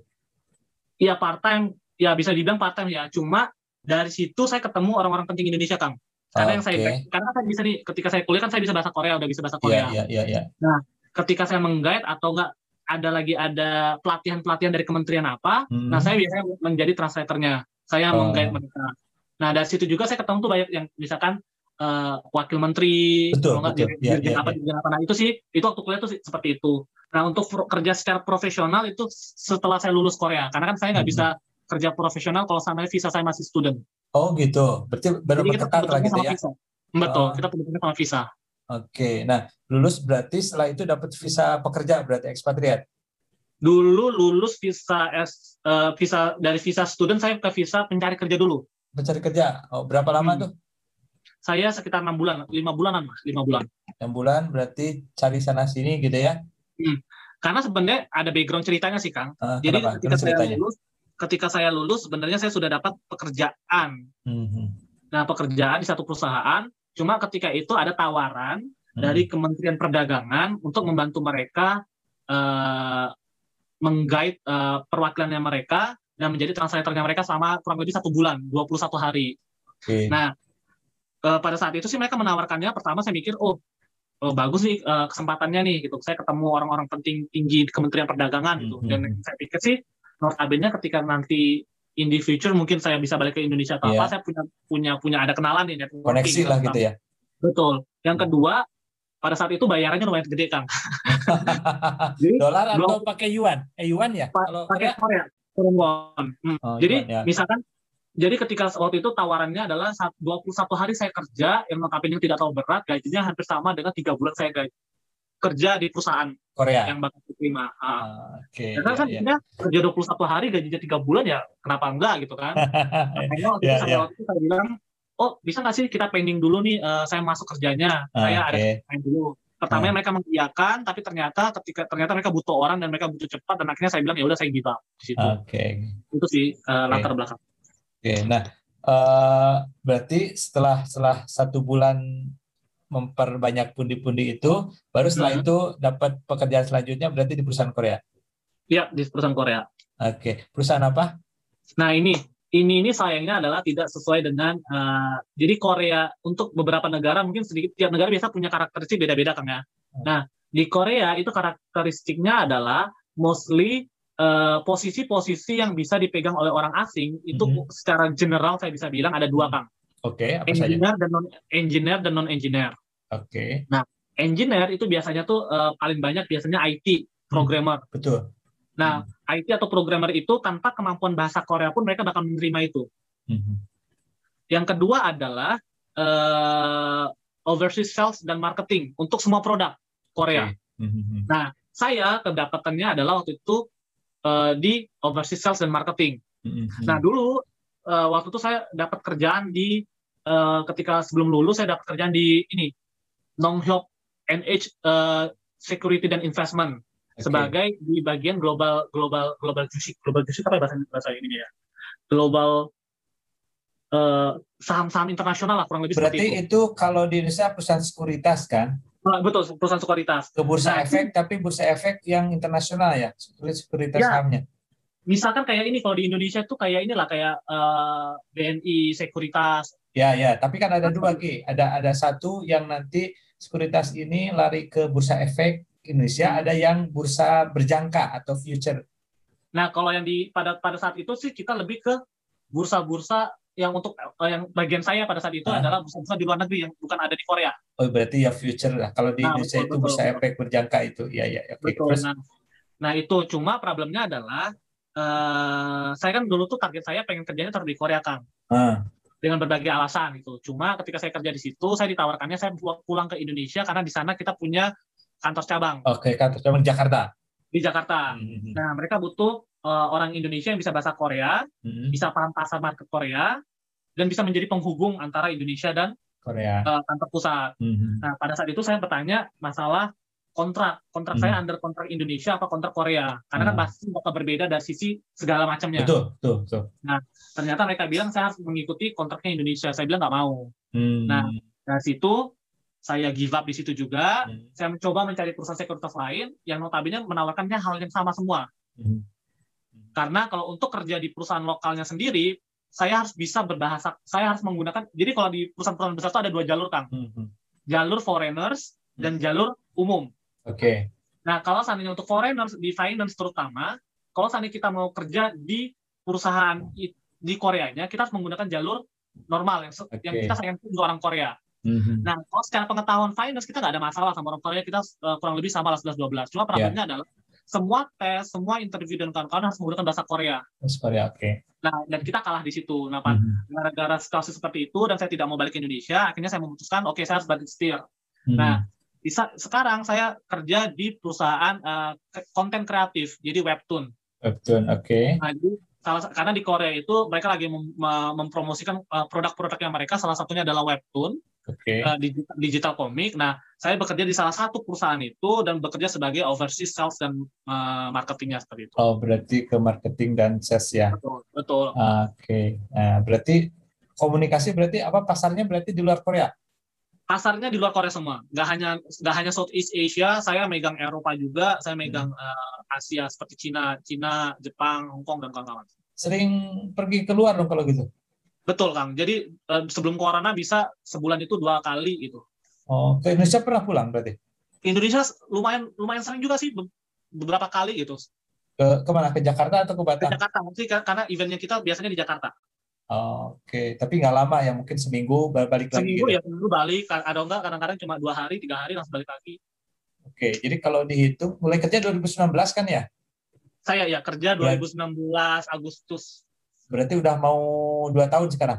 Iya, part time. Ya bisa dibilang part time ya. Cuma dari situ saya ketemu orang-orang penting Indonesia, Kang. Karena karena saya bisa ketika saya kuliah kan saya bisa bahasa Korea, udah bisa bahasa Korea. Iya. Nah, ketika saya meng-guide atau enggak ada pelatihan-pelatihan dari kementerian apa. Nah, saya biasanya menjadi translatornya. Saya menggait mereka. Nah, dari situ juga saya ketemu tuh banyak yang misalkan wakil menteri, kalau nggak dirjen apa. Nah, itu waktu kuliah tuh seperti itu. Nah, untuk kerja secara profesional itu setelah saya lulus Korea. Karena kan saya nggak bisa kerja profesional kalau sampai visa saya masih student. Oh gitu, berarti benar-benar ketat lah gitu ya? Visa. Betul, kita kebetulan sama visa. Oke, nah lulus berarti setelah itu dapat visa pekerja, berarti ekspatriat? Dulu lulus dari visa student saya ke visa pencari kerja dulu. Pencari kerja, berapa lama tuh? Saya sekitar 6 bulan, 5 bulanan Mas, 5 bulan. 6 bulan berarti cari sana sini gitu ya? Karena sebenarnya ada background ceritanya sih Kang. Jadi ketika saya lulus sebenarnya saya sudah dapat pekerjaan. Nah, pekerjaan di satu perusahaan, cuma ketika itu ada tawaran dari Kementerian Perdagangan untuk membantu mereka menggait perwakilannya mereka dan menjadi translatornya mereka selama kurang lebih 1 bulan, 21 hari. Nah, pada saat itu sih mereka menawarkannya, pertama saya mikir, bagus sih kesempatannya nih, gitu. Saya ketemu orang-orang penting tinggi di Kementerian Perdagangan, gitu. Dan saya pikir sih, notabene ketika nanti in the future mungkin saya bisa balik ke Indonesia atau apa, saya punya ada kenalan nih, networking. Koneksi lah gitu ya. Betul. Yang kedua, pada saat itu bayarannya lumayan gede, Kang. Dolar atau pakai yuan? Yuan ya? Pakai Korea. Jadi misalkan, jadi ketika waktu itu tawarannya adalah 21 hari saya kerja, yang notabene tidak terlalu berat, gajinya hampir sama dengan 3 bulan saya kerja di perusahaan Korea yang bakal diterima. Karena kan kerja 21 hari gajinya 3 bulan ya kenapa enggak gitu kan. Makanya waktu itu saya bilang, bisa nggak sih kita pending dulu nih, saya masuk kerjanya, saya ada main dulu. Pertamanya mereka mengiyakan, tapi ternyata mereka butuh orang dan mereka butuh cepat, dan akhirnya saya bilang ya udah saya give up di situ. Itu sih latar belakang. Nah berarti setelah 1 bulan memperbanyak pundi-pundi itu, baru setelah itu dapat pekerjaan selanjutnya berarti di perusahaan Korea? Iya, di perusahaan Korea. Perusahaan apa? Nah ini sayangnya adalah tidak sesuai dengan jadi Korea untuk beberapa negara mungkin sedikit, tiap negara biasa punya karakteristik beda-beda Kang ya. Nah, di Korea itu karakteristiknya adalah mostly posisi-posisi yang bisa dipegang oleh orang asing itu secara general saya bisa bilang ada 2 Kang. Apa engineer saja? Engineer dan non engineer. Nah, engineer itu biasanya tuh paling banyak biasanya IT programmer. Betul. Nah, IT atau programmer itu tanpa kemampuan bahasa Korea pun mereka bakal menerima itu. Yang kedua adalah overseas sales dan marketing untuk semua produk Korea. Nah, saya kedapatannya adalah waktu itu di overseas sales dan marketing. Nah, dulu waktu itu saya dapat kerjaan di ketika sebelum lulus saya dapat kerjaan di Nonghyok NH Security dan Investment sebagai di bagian global juicy apa bahasa ini ya, global saham-saham internasional lah kurang lebih. Berarti itu kalau di Indonesia perusahaan sekuritas kan? Betul, perusahaan sekuritas. Ke bursa efek, tapi bursa efek yang internasional ya, sekuritas sahamnya. Misalkan kayak ini kalau di Indonesia tuh kayak inilah kayak BNI Sekuritas. Ya, tapi kan ada 2 Ki. Ada satu yang nanti sekuritas ini lari ke bursa efek Indonesia, ada yang bursa berjangka atau future. Nah, kalau yang pada saat itu sih kita lebih ke bursa-bursa yang untuk yang bagian saya pada saat itu adalah bursa-bursa di luar negeri yang bukan ada di Korea. Berarti ya future lah. Kalau di Indonesia itu bursa efek berjangka itu. Ya. Betul. Nah, itu cuma problemnya adalah saya kan dulu tuh target saya pengen kerjanya terus di Korea Kang. Dengan berbagai alasan gitu. Cuma ketika saya kerja di situ, saya ditawarkannya saya pulang ke Indonesia karena di sana kita punya kantor cabang. Kantor cabang di Jakarta. Di Jakarta. Nah, mereka butuh orang Indonesia yang bisa bahasa Korea, bisa paham pasar market Korea, dan bisa menjadi penghubung antara Indonesia dan Korea. Kantor pusat. Nah, pada saat itu saya bertanya masalah kontrak saya under kontrak Indonesia apa kontrak Korea, karena kan pasti bakal berbeda dari sisi segala macamnya. Betul. Nah, ternyata mereka bilang saya harus mengikuti kontraknya Indonesia. Saya bilang nggak mau. Nah, dari situ saya give up di situ juga. Saya mencoba mencari perusahaan sekuritas lain yang notabene menawarkannya hal yang sama semua. Karena kalau untuk kerja di perusahaan lokalnya sendiri, saya harus bisa berbahasa, saya harus menggunakan, jadi kalau di perusahaan-perusahaan besar itu ada 2 jalur Kang. Jalur foreigners dan jalur umum. Nah, kalau seandainya untuk foreigners di finance terutama, kalau seandainya kita mau kerja di perusahaan di Koreanya, kita harus menggunakan jalur normal yang kita sayang itu orang Korea. Nah, kalau secara pengetahuan finance kita nggak ada masalah sama orang Korea, kita kurang lebih sama lah 11-12. Cuma problemnya adalah semua tes, semua interview dan kawan-kawan harus menggunakan bahasa Korea. Bahasa Korea, oke. Nah, dan kita kalah di situ. Nah, gara-gara situasi seperti itu dan saya tidak mau balik ke Indonesia, akhirnya saya memutuskan, oke, saya harus balik setir. Nah, sekarang saya kerja di perusahaan konten kreatif, jadi webtoon. Webtoon, oke. Nah, karena di Korea itu mereka lagi mempromosikan produk-produknya mereka, salah satunya adalah webtoon. Digital komik. Nah, saya bekerja di salah satu perusahaan itu dan bekerja sebagai overseas sales dan marketingnya seperti itu. Oh, berarti ke marketing dan sales ya? Betul. Oke. Nah, berarti komunikasi berarti apa pasarnya berarti di luar Korea? Pasarnya di luar Korea semua. Nggak hanya Southeast Asia, saya megang Eropa juga, saya megang Asia seperti Cina, Jepang, Hong Kong dan kawan-kawan. Sering pergi keluar dong kalau gitu? Betul, Kang. Jadi sebelum corona bisa sebulan itu 2 kali gitu. Oh, ke Indonesia pernah pulang berarti? Indonesia lumayan sering juga sih, beberapa kali gitu. Kemana? Ke Jakarta atau ke Batam? Ke Jakarta, mesti karena eventnya kita biasanya di Jakarta. Oke. Tapi nggak lama ya, mungkin seminggu balik lagi gitu? Seminggu balik, ada enggak kadang-kadang cuma 2 hari, 3 hari langsung balik lagi. Oke, jadi kalau dihitung, mulai kerja 2019 kan ya? Saya ya kerja 2019 Agustus. Berarti udah mau 2 tahun sekarang?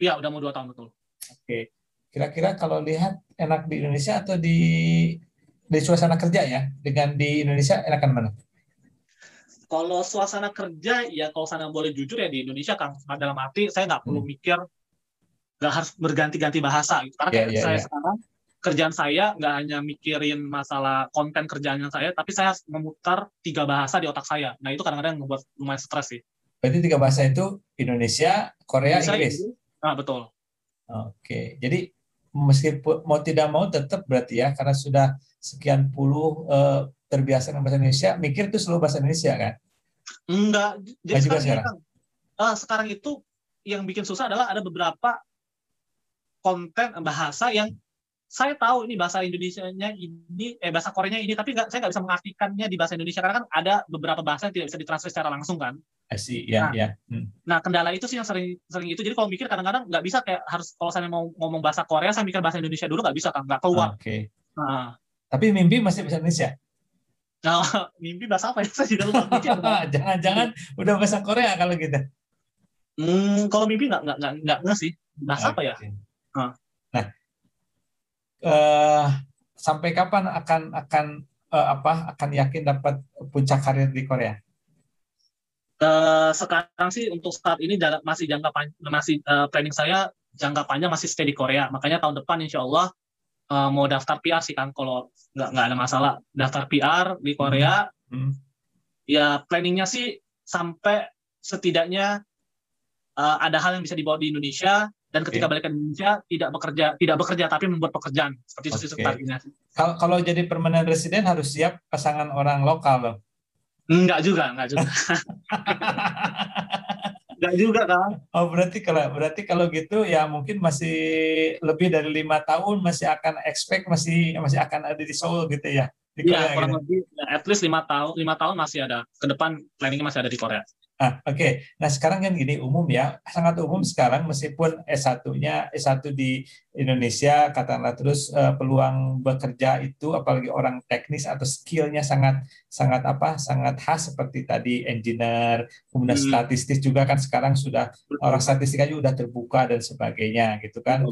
Iya, udah mau 2 tahun, betul. Oke. Kira-kira kalau lihat enak di Indonesia atau di suasana kerja ya? Dengan di Indonesia enakan mana? Kalau suasana kerja, ya kalau sana boleh jujur ya di Indonesia, Kang. Dalam arti saya nggak perlu mikir, nggak harus berganti-ganti bahasa. Gitu. Karena saya sekarang, kerjaan saya nggak hanya mikirin masalah konten kerjaannya saya, tapi saya harus memutar 3 bahasa di otak saya. Nah, itu kadang-kadang membuat lumayan stres sih. Berarti 3 bahasa itu Indonesia, Korea, Inggris? Nah, betul. Oke, jadi meskipun mau tidak mau tetap berarti ya, karena sudah sekian puluh terbiasa dengan bahasa Indonesia, mikir itu selalu bahasa Indonesia kan? Enggak. Jadi sekarang? Sekarang itu yang bikin susah adalah ada beberapa konten bahasa yang saya tahu ini bahasa Indonesianya ini, bahasa Koreanya ini, tapi saya nggak bisa mengartikannya di bahasa Indonesia karena kan ada beberapa bahasa yang tidak bisa ditransfer secara langsung kan. Nah, kendala itu sih yang sering itu. Jadi kalau mikir kadang-kadang nggak bisa, kayak harus kalau saya mau ngomong bahasa Korea, saya mikir bahasa Indonesia dulu, nggak bisa kan, nggak keluar. Oke. Tapi mimpi masih bahasa Indonesia? Nah, mimpi bahasa apa ya? Saya juga lupa mikir. Jangan-jangan udah bahasa Korea kalau gitu. Kalau mimpi nggak sih. Bahasa apa ya? Nah, sampai kapan akan yakin dapat puncak karir di Korea? Sekarang sih untuk saat ini masih planning saya jangka panjang masih stay di Korea. Makanya tahun depan insya Allah mau daftar PR sih kan, kalau nggak ada masalah daftar PR di Korea. Ya planningnya sih sampai setidaknya ada hal yang bisa dibawa di Indonesia, dan ketika balik ke Indonesia tidak bekerja tapi membuat pekerjaan seperti itu sih targetnya. Kalau jadi permanent resident harus siap pasangan orang lokal loh. Enggak juga. Enggak juga kan. Oh, berarti kalau gitu ya mungkin masih lebih dari 5 tahun masih akan masih akan ada di Seoul gitu ya. Iya, kurang lebih at least 5 tahun masih ada. Ke depan planningnya masih ada di Korea. Oke. Nah, sekarang kan gini, umum ya, sangat umum sekarang meskipun S1 di Indonesia, katakanlah, terus peluang bekerja itu apalagi orang teknis atau skillnya sangat khas seperti tadi engineer, kemudian statistik juga kan sekarang sudah orang statistik aja udah terbuka dan sebagainya gitu kan.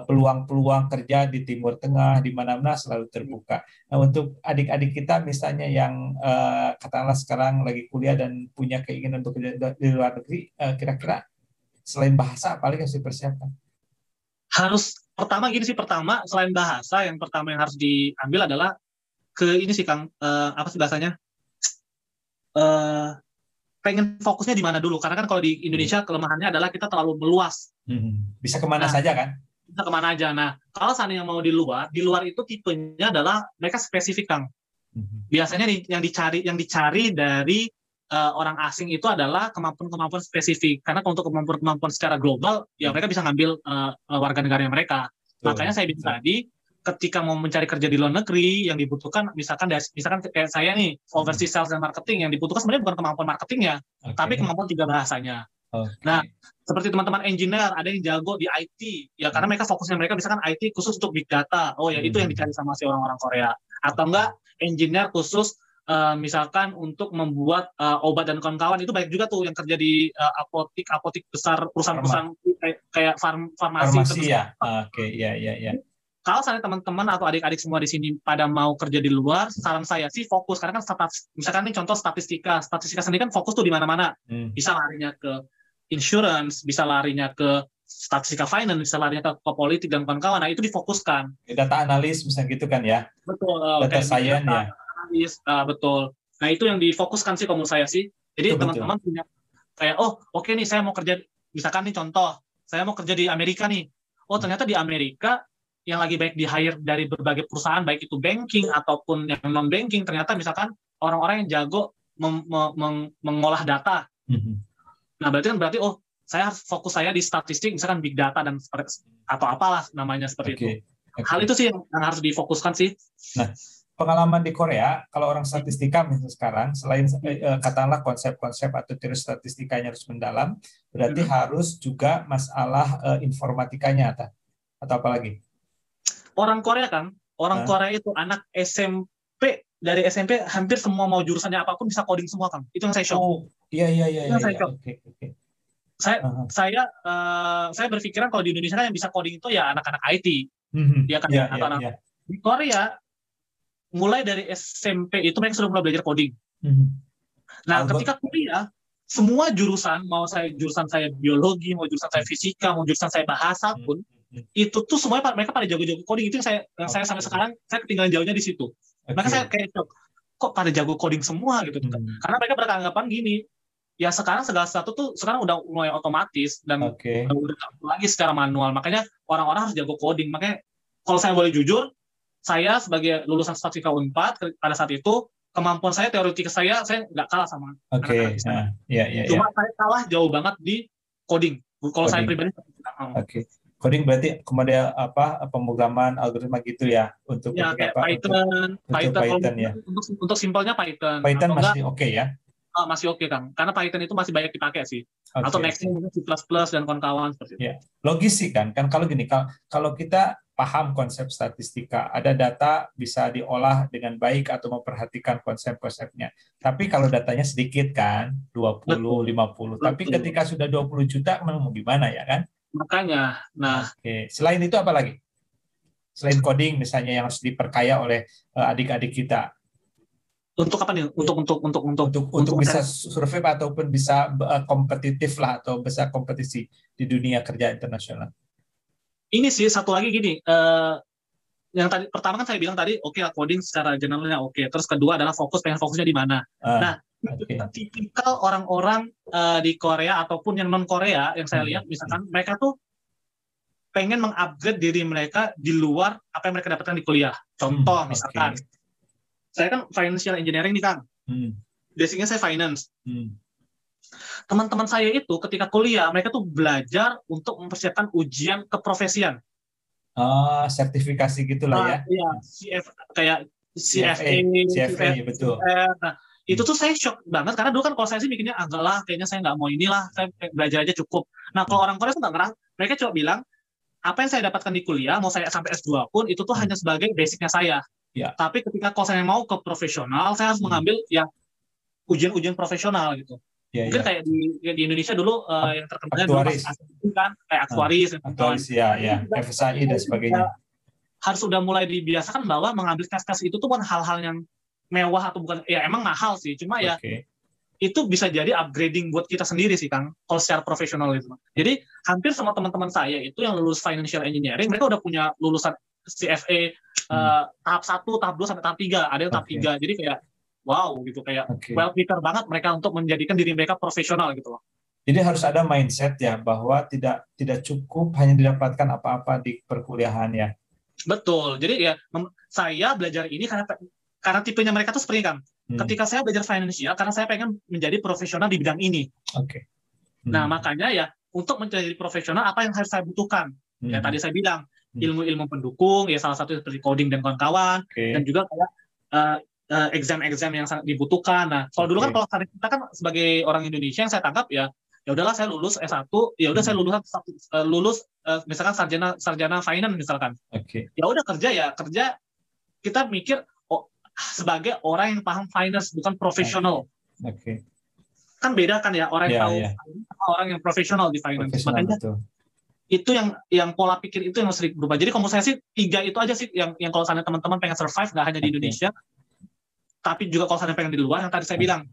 Peluang-peluang kerja di Timur Tengah di mana-mana selalu terbuka. Nah, untuk adik-adik kita misalnya yang katakanlah sekarang lagi kuliah dan punya keinginan untuk bekerja di luar negeri, kira-kira selain bahasa apa lagi yang harus dipersiapkan? Pertama selain bahasa, yang pertama yang harus diambil adalah ini sih Kang, apa sih bahasanya? Pengen fokusnya di mana dulu, karena kan kalau di Indonesia kelemahannya adalah kita terlalu meluas. Bisa kemana saja kan? Bisa kemana aja. Nah, kalau seandainya mau di luar itu tipenya adalah mereka spesifik Kang. Biasanya yang dicari dari orang asing itu adalah kemampuan spesifik. Karena untuk kemampuan secara global, ya mereka bisa ngambil warga negara mereka. Makanya saya bilang tadi, ketika mau mencari kerja di luar negeri yang dibutuhkan misalkan kayak saya nih overseas sales dan marketing, yang dibutuhkan sebenarnya bukan kemampuan marketingnya, tapi kemampuan 3 bahasanya. Nah, seperti teman-teman engineer, ada yang jago di IT, ya karena mereka fokusnya mereka misalkan IT khusus untuk big data, ya itu yang dicari sama si orang-orang Korea. Atau enggak engineer khusus misalkan untuk membuat obat dan kawan-kawan, itu banyak juga tuh yang kerja di apotik besar, perusahaan-perusahaan kayak farmasi ya. Iya. Kalau misalnya teman-teman atau adik-adik semua di sini pada mau kerja di luar, saran saya sih fokus, karena kan misalkan ini contoh statistika sendiri kan fokus tuh di mana-mana. Bisa larinya ke insurance, bisa larinya ke statistika finance, bisa larinya ke politik dan kawan-kawan. Nah, itu difokuskan. Data analis misalnya gitu kan ya. Betul. Data science ya. Analis, betul. Nah, itu yang difokuskan sih kalau saya sih. Jadi teman-teman punya kayak, oke nih saya mau kerja, misalkan nih contoh, saya mau kerja di Amerika nih. Ternyata di Amerika yang lagi baik di hire dari berbagai perusahaan, baik itu banking ataupun yang non banking, ternyata misalkan orang-orang yang jago mengolah data. Nah, berarti saya harus fokus saya di statistik, misalkan big data dan atau apalah namanya seperti itu. Hal itu sih yang harus difokuskan sih. Nah, pengalaman di Korea, kalau orang statistika misalnya sekarang, selain katakanlah konsep-konsep atau teori statistikanya harus mendalam, berarti harus juga masalah informatikanya atau apa lagi? Orang Korea Korea itu anak SMP, dari SMP hampir semua mau jurusannya apapun bisa coding semua, Kang. Itu yang saya shock. Iya. Oke. Saya berpikiran kalau di Indonesia kan yang bisa coding itu ya anak-anak IT. Atau anak. Di Korea mulai dari SMP itu mereka sudah mulai belajar coding. Nah, ketika kuliah, semua jurusan, jurusan saya biologi, mau jurusan saya fisika, mau jurusan saya bahasa pun, itu tuh semuanya mereka pada jago-jago coding. Itu yang saya sampai sekarang saya ketinggalan jauhnya di situ. Maka saya kayak kok pada jago coding semua gitu. Karena mereka beranggapan gini, ya sekarang segala sesuatu tuh sekarang udah mulai otomatis dan udah lagi secara manual. Makanya orang-orang harus jago coding. Makanya kalau saya boleh jujur, saya sebagai lulusan statistika Unpad pada saat itu, kemampuan saya, teoretik saya nggak kalah sama anak-anak di sana. Cuma saya kalah jauh banget di coding. Kalau saya pribadi. Coding berarti kemudian pemrograman algoritma gitu ya untuk kayak Python ya. Untuk simpelnya Python. Python masih oke ya? Masih oke, Kang. Karena Python itu masih banyak dipakai sih. Atau nextnya mungkin C++ dan kawan-kawan seperti itu. Ya. Logis sih kan kalau gini, kalau kita paham konsep statistika, ada data bisa diolah dengan baik atau memperhatikan konsep-konsepnya. Tapi kalau datanya sedikit kan, 20, 50. Tapi ketika sudah 20 juta, mau gimana ya kan? Makanya, Selain itu apa lagi? Selain coding misalnya yang harus diperkaya oleh adik-adik kita. Untuk apa nih? Untuk bisa survei ataupun bisa kompetitif lah atau bisa kompetisi di dunia kerja internasional. Ini sih satu lagi gini, yang tadi pertama kan saya bilang tadi, coding secara generalnya oke. Terus kedua adalah fokusnya di mana. Tipikal orang-orang di Korea ataupun yang non Korea yang saya lihat, misalkan mereka tuh pengen mengupgrade diri mereka di luar apa yang mereka dapatkan di kuliah. Contoh misalkan, saya kan financial engineering nih, Kang. Basicnya saya finance. Teman-teman saya itu ketika kuliah mereka tuh belajar untuk mempersiapkan ujian keprofesian. Sertifikasi gitulah ya. Iya, kayak CFA, betul. Nah, itu tuh saya shock banget karena dulu kan kalau saya sih mikirnya enggak lah, kayaknya saya nggak mau inilah, saya belajar aja cukup. Nah, kalau orang Korea tuh nggak ngerang, mereka coba bilang apa yang saya dapatkan di kuliah, mau saya sampai S2 pun itu tuh hanya sebagai basicnya saya. Tapi ketika kalau saya mau ke profesional, saya harus mengambil yang ujian-ujian profesional gitu. Mungkin kayak di Indonesia dulu yang terkenalnya dulu kan kayak aktuaris, FSI dan sebagainya. Harus sudah mulai dibiasakan bahwa mengambil tes-tes itu tuh bukan hal-hal yang mewah atau bukan, ya emang mahal sih, cuma ya itu bisa jadi upgrading buat kita sendiri sih, Kang, kalau secara profesional itu. Jadi hampir semua teman-teman saya itu yang lulus financial engineering, mereka udah punya lulusan CFA tahap 1, tahap 2 sampai tahap 3, ada yang tahap 3. Jadi kayak wow gitu, kayak well prepared banget mereka untuk menjadikan diri mereka profesional gitu loh. Jadi harus ada mindset ya bahwa tidak cukup hanya didapatkan apa-apa di perkuliahan ya. Betul. Jadi ya saya belajar ini karena tipenya mereka tuh seperti kan. Ketika saya belajar financial karena saya pengen menjadi profesional di bidang ini. Nah, makanya ya untuk menjadi profesional apa yang harus saya butuhkan? Ya tadi saya bilang ilmu-ilmu pendukung, ya salah satu seperti coding dan kawan-kawan, dan juga kayak exam-exam yang sangat dibutuhkan. Nah, kalau dulu kan kalau kita kan sebagai orang Indonesia yang saya tangkap ya udahlah saya lulus S1, ya udah saya lulus misalkan sarjana finance misalkan. Ya udah kerja kita mikir sebagai orang yang paham finance bukan profesional. Kan beda kan ya orang yang tahu sama orang yang profesional di finance. Makanya itu yang pola pikir itu yang harus berubah. Jadi kalau saya sih 3 itu aja sih yang kalau sana teman-teman pengen survive nggak hanya di Indonesia, tapi juga kalau sana pengen di luar, yang tadi saya bilang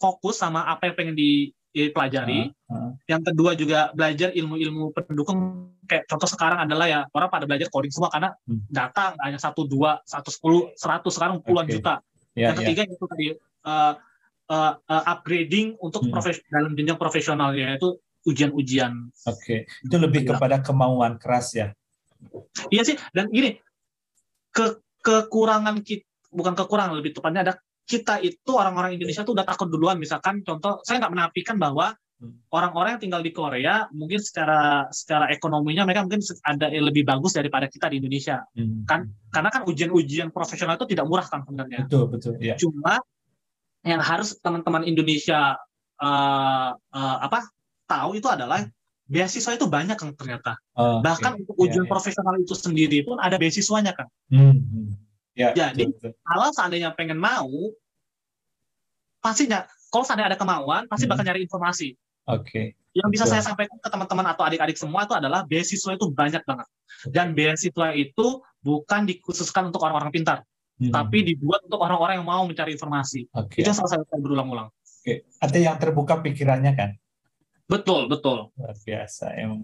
fokus sama apa yang pengen dipelajari. Yang kedua juga belajar ilmu-ilmu pendukung. Kayak contoh sekarang adalah ya orang pada belajar coding semua karena data nggak hanya 1, 2, 1, 10, 100 sekarang puluhan juta. Yang ketiga itu tadi upgrading untuk dalam jenjang profesional, yaitu ujian-ujian. Itu lebih kepada kemauan keras ya. Iya sih, dan ini kekurangan kita, bukan kekurangan, lebih tepatnya ada kita itu orang-orang Indonesia tuh udah takut duluan. Misalkan contoh, saya nggak menafikan bahwa orang-orang yang tinggal di Korea mungkin secara ekonominya mereka mungkin ada yang lebih bagus daripada kita di Indonesia. Kan karena kan ujian-ujian profesional itu tidak murah kan sebenarnya. Betul ya. Cuma yang harus teman-teman Indonesia tahu itu adalah beasiswa itu banyak kan ternyata. Bahkan untuk ujian profesional itu sendiri pun ada beasiswanya kan. Jadi kalau seandainya pengen mau, pastinya kalau seandainya ada kemauan, pasti bakal nyari informasi. Yang bisa saya sampaikan ke teman-teman atau adik-adik semua itu adalah beasiswa itu banyak banget. Dan beasiswa itu bukan dikhususkan untuk orang-orang pintar, tapi dibuat untuk orang-orang yang mau mencari informasi. Itu yang saya berulang-ulang. Artinya yang terbuka pikirannya kan? Betul. Luar biasa emang.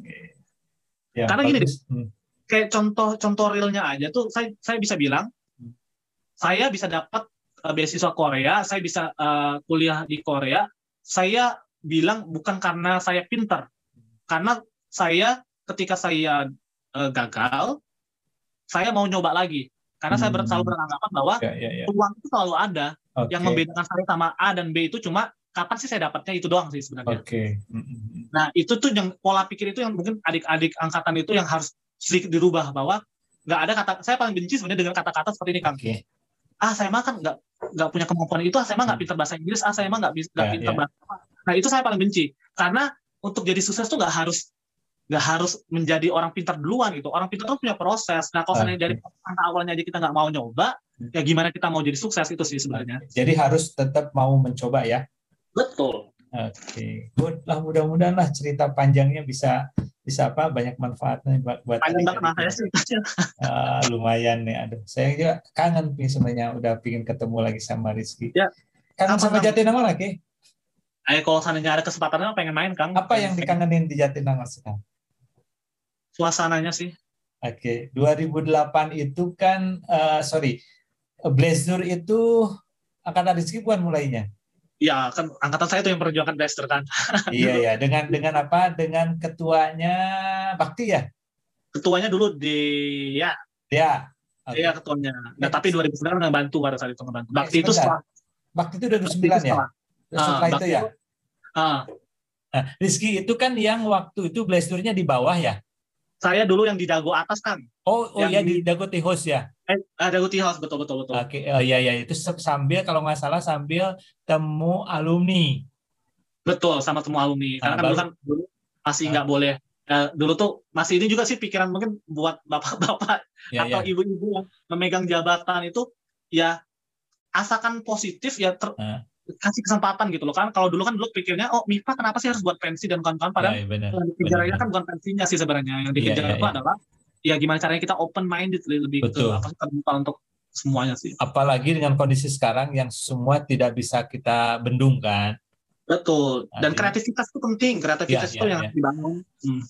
Ya, karena gini, kayak contoh realnya aja tuh, saya bisa bilang, saya bisa dapat beasiswa Korea, saya bisa kuliah di Korea, saya bilang bukan karena saya pintar, karena saya ketika saya gagal, saya mau nyoba lagi, karena saya selalu beranggapan bahwa peluang itu selalu ada. Yang membedakan saya sama A dan B itu cuma kapan sih saya dapatnya, itu doang sih sebenarnya. Nah itu tuh yang pola pikir itu yang mungkin adik-adik angkatan itu yang harus sedikit dirubah, bahwa nggak ada kata, saya paling benci sebenarnya dengan kata-kata seperti ini Kang. Saya mah kan nggak punya kemampuan itu, saya mah nggak pintar bahasa Inggris, saya mah nggak pintar bahasa apa. Nah itu saya paling benci, karena untuk jadi sukses tuh nggak harus menjadi orang pintar duluan gitu. Orang pintar tuh punya proses. Nah kalau seandainya dari awalnya aja kita nggak mau nyoba, ya gimana kita mau jadi sukses, itu sih sebenarnya. Jadi harus tetap mau mencoba ya. Betul. Good lah, mudah-mudahan lah cerita panjangnya bisa banyak manfaatnya buat panjang banget sih. Lumayan nih, aduh saya juga kangen nih sebenarnya, udah pingin ketemu lagi sama Rizky. Kangen sama Jatinangor lagi? Kalau seandainya ada kesempatannya pengen main Kang. Apa yang dikangenin di Jatinangor sekarang? Suasananya sih. 2008 itu kan Blazur itu angkatan Rizky bukan mulainya? Ya kan angkatan saya itu yang perjuangan Blaster kan. Iya dengan apa? Dengan ketuanya Bakti ya? Ketuanya dulu Dia ketuanya. Nah tapi 2009 nggak bantu pada saat itu ngebantu. Bakti itu setelah. Bakti itu 2009 ya? Setelah itu ya? Nah, Rizky itu kan yang waktu itu Blasternya di bawah ya? Saya dulu yang di Dago atas kan. Di Dago Tihos ya? Dago Tihos, betul. Iya itu sambil kalau nggak salah sambil temu alumni. Betul, sama temu alumni. Karena kan dulu masih nggak boleh. Dulu tuh masih ini juga sih pikiran mungkin buat bapak-bapak atau ibu-ibu yang memegang jabatan itu, ya asalkan positif ya kasih kesempatan gitu loh kan. Kalau dulu pikirnya MIPA kenapa sih harus buat pensi dan kawan-kawan, padahal yang dikejarnya kan bukan pensinya sih sebenarnya, yang dikejar itu adalah ya gimana caranya kita open minded, lebih terbuka untuk semuanya sih. Apalagi dengan kondisi sekarang yang semua tidak bisa kita bendung kan. Betul. Dan kreativitas itu penting, itu yang dibangun.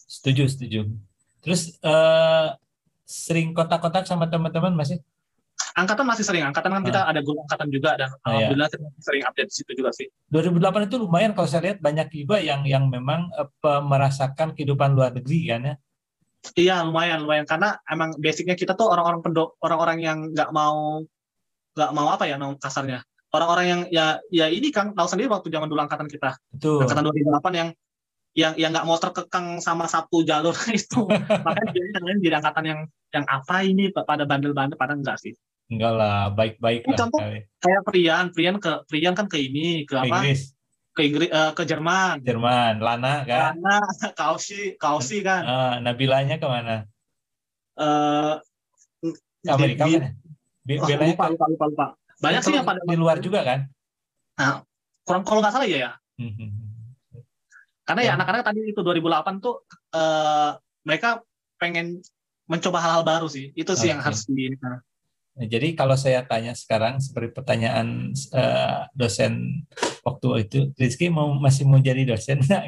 Setuju. Terus sering kontak-kontak sama teman-teman masih? Angkatan masih sering. Angkatan kan kita ada grup angkatan juga, dan alhamdulillah sering update di situ juga sih. 2008 itu lumayan kalau saya lihat banyak juga yang memang merasakan kehidupan luar negeri kan ya. Iya lumayan karena emang basicnya kita tuh orang-orang yang nggak mau apa ya kasarnya, orang-orang yang ya ini Kang tahu sendiri waktu zaman dulu angkatan kita. Betul. Angkatan 2008 yang yang nggak mau terkekang sama satu jalur itu. Makanya jadi angkatan yang apa ini pada bandel-bandel, pada enggak sih. Enggak lah, baik-baik lah. Contoh kayak Prian kan ke ini, ke apa? Inggris. Ke Inggris, ke Jerman. Lana kan? Lana, Kausi kan. Nabilanya kemana? Amerika kan? Lupa. Banyak sih yang pada di luar juga kan? Nah, kalau nggak salah ya. Karena ya anak-anak tadi itu 2008 tuh mereka pengen mencoba hal-hal baru sih. Itu sih yang harus di. Nah, jadi kalau saya tanya sekarang seperti pertanyaan dosen waktu itu, Rizky masih mau jadi dosen nggak?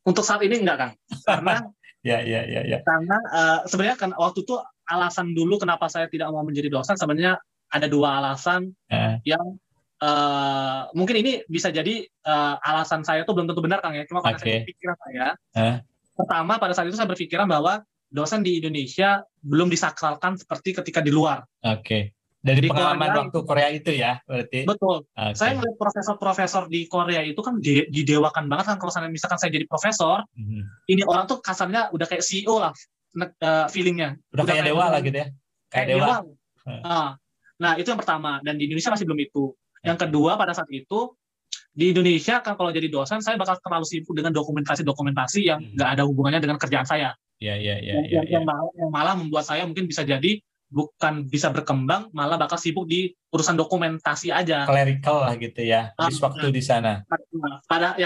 Untuk saat ini enggak, Kang. Karena ya. Karena sebenarnya kan waktu itu alasan dulu kenapa saya tidak mau menjadi dosen sebenarnya ada 2 alasan yang mungkin ini bisa jadi alasan saya tuh belum tentu benar, Kang ya. Cuma pada saya pikiran saya. Pertama, pada saat itu saya berpikiran bahwa dosen di Indonesia belum disakralkan seperti ketika di luar. Dari pengalaman waktu Korea itu ya, berarti. Betul. Saya melihat profesor-profesor di Korea itu kan didewakan banget kan. Kalau misalkan saya jadi profesor, ini orang tuh kasarnya udah kayak CEO lah, feelingnya. Udah kayak dewa lah gitu ya. Kayak dewa. Nah, itu yang pertama. Dan di Indonesia masih belum itu. Yang kedua, pada saat itu di Indonesia kan kalau jadi dosen saya bakal terlalu sibuk dengan dokumentasi yang nggak ada hubungannya dengan kerjaan saya. Yang malah membuat saya mungkin bisa jadi bukan bisa berkembang, malah bakal sibuk di urusan dokumentasi aja. Clerical lah gitu ya, habis waktu di sana.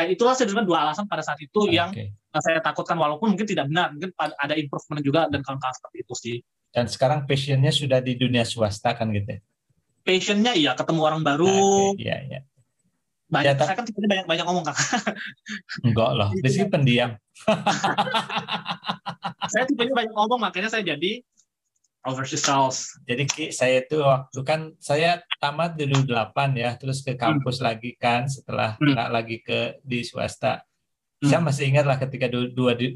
Itulah sebenarnya 2 alasan pada saat itu yang saya takutkan, walaupun mungkin tidak benar, mungkin ada improvement juga dan kawan-kawan seperti itu sih. Dan sekarang passionnya sudah di dunia swasta kan gitu? Passionnya iya, ketemu orang baru. Iya. Saya kan tipenya banyak ngomong, Kak. Enggak lah, di sini pendiam. Saya tipenya banyak ngomong, makanya saya jadi overseas sales. Jadi saya itu waktu kan saya tamat dulu 8 ya, terus ke kampus lagi kan setelah lagi di swasta. Saya masih ingat lah ketika 2008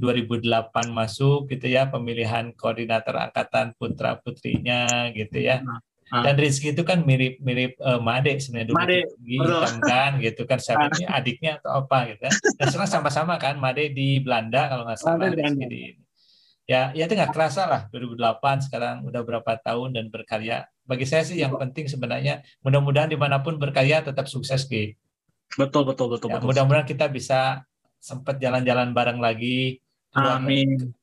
masuk gitu ya, pemilihan koordinator angkatan putra putrinya gitu ya. Dan Rizky itu kan mirip Made sebenarnya dulu hitam kan gitu kan, siapa ini adiknya atau apa gitu kan. Dan sekarang sama-sama kan, Made di Belanda kalau nggak salah, Rizky di ini. Ya itu nggak kerasa lah 2008 sekarang udah berapa tahun dan berkarya. Bagi saya sih yang penting sebenarnya mudah-mudahan dimanapun berkarya tetap sukses Ki. Betul. Mudah-mudahan kita bisa sempat jalan-jalan bareng lagi.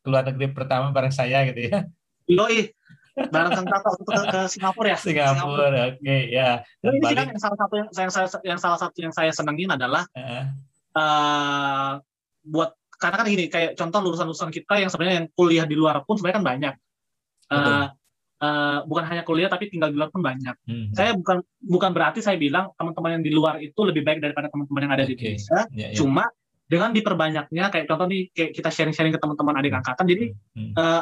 Keluar negeri pertama bareng saya gitu ya. Yoi. Bareng Kang Tato ke Singapura ya. Singapura, oke ya. Dan ini kan yang salah satu yang saya senengin adalah buat, karena kan gini, kayak contoh lulusan-lulusan kita yang sebenarnya yang kuliah di luar pun sebenarnya kan banyak. Bukan hanya kuliah tapi tinggal di luar pun banyak. Saya bukan berarti saya bilang teman-teman yang di luar itu lebih baik daripada teman-teman yang ada di Indonesia. Cuma dengan diperbanyaknya, kayak contoh nih, kayak kita sharing-sharing ke teman-teman adik angkatan, jadi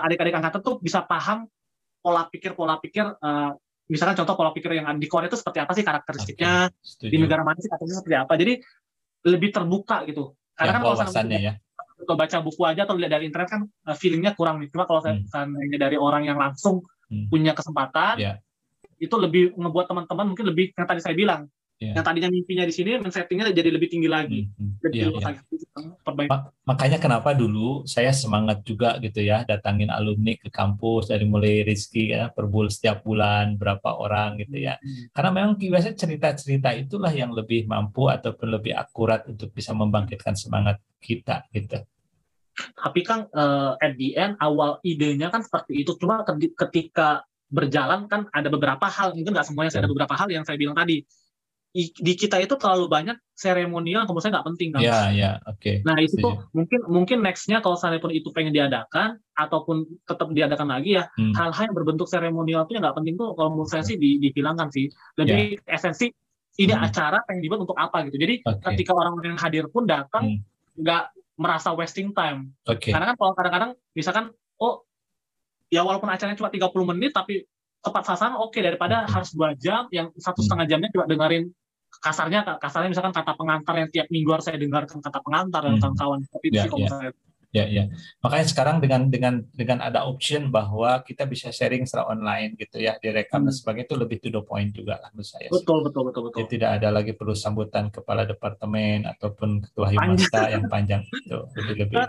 adik-adik angkatan tuh bisa paham pola pikir misalkan contoh pola pikir yang di Korea itu seperti apa sih karakteristiknya, di negara mana sih karakteristiknya seperti apa, jadi lebih terbuka gitu. Karena kan kalau baca buku aja atau lihat dari internet kan feelingnya kurang nih. Cuma kalau saya dari orang yang langsung punya kesempatan, itu lebih ngebuat teman-teman mungkin lebih, yang tadi saya bilang, yang tadinya mimpinya di sini, men-settingnya jadi lebih tinggi lagi. Makanya kenapa dulu saya semangat juga gitu ya, datangin alumni ke kampus dari mulai Rizky ya, setiap bulan berapa orang gitu ya. Karena memang biasanya cerita-cerita itulah yang lebih mampu ataupun lebih akurat untuk bisa membangkitkan semangat kita gitu. Tapi kan at the end awal idenya kan seperti itu, cuma ketika berjalan kan ada beberapa hal, mungkin nggak semuanya, ada beberapa hal yang saya bilang tadi. Di kita itu terlalu banyak seremonial yang menurut saya nggak penting kan. Oke. Nah itu tuh mungkin nextnya kalau seandainya itu pengen diadakan ataupun tetap diadakan lagi ya, hal-hal yang berbentuk seremonial itu yang nggak penting tuh kalau menurut saya sih dihilangkan sih. Lebih esensi ini acara pengen dibuat untuk apa gitu. Jadi ketika orang-orang yang hadir pun datang nggak merasa wasting time. Karena kan kalau kadang-kadang misalkan ya walaupun acaranya cuma 30 menit tapi tepat sasaran daripada harus 2 jam yang 1,5 jamnya cuma dengerin kasarnya misalkan kata pengantar yang tiap minggu harus saya dengarkan kata pengantar dan kawan-kawan seperti itu sih kalau saya. Ya, ya. Makanya sekarang dengan ada option bahwa kita bisa sharing secara online gitu ya, direkam dan sebagainya, itu lebih to the point juga lah menurut saya sih. Betul, betul, betul, betul. Jadi tidak ada lagi perlu sambutan kepala departemen ataupun ketua Himasta yang panjang itu, lebih.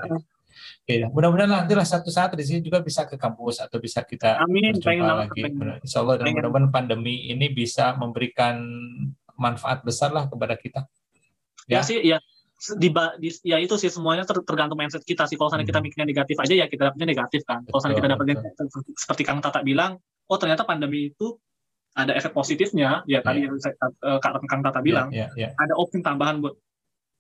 Oke, mudah-mudahan nantilah satu saat di sini juga bisa ke kampus atau bisa kita Amin, pengen berjumpa banget, lagi. pengen. Insya Allah dan Pengen. mudah-mudahan pandemi ini bisa memberikan manfaat besar lah kepada kita. Ya sih, ya ya itu sih semuanya tergantung mindset kita sih. Kalau misalnya kita mikirnya negatif aja ya kita dapetnya negatif kan. Kalau misalnya kita dapetnya seperti Kang Tata bilang, oh ternyata pandemi itu ada efek positifnya. Ya tadi yang Kang Tata bilang, ada opsi tambahan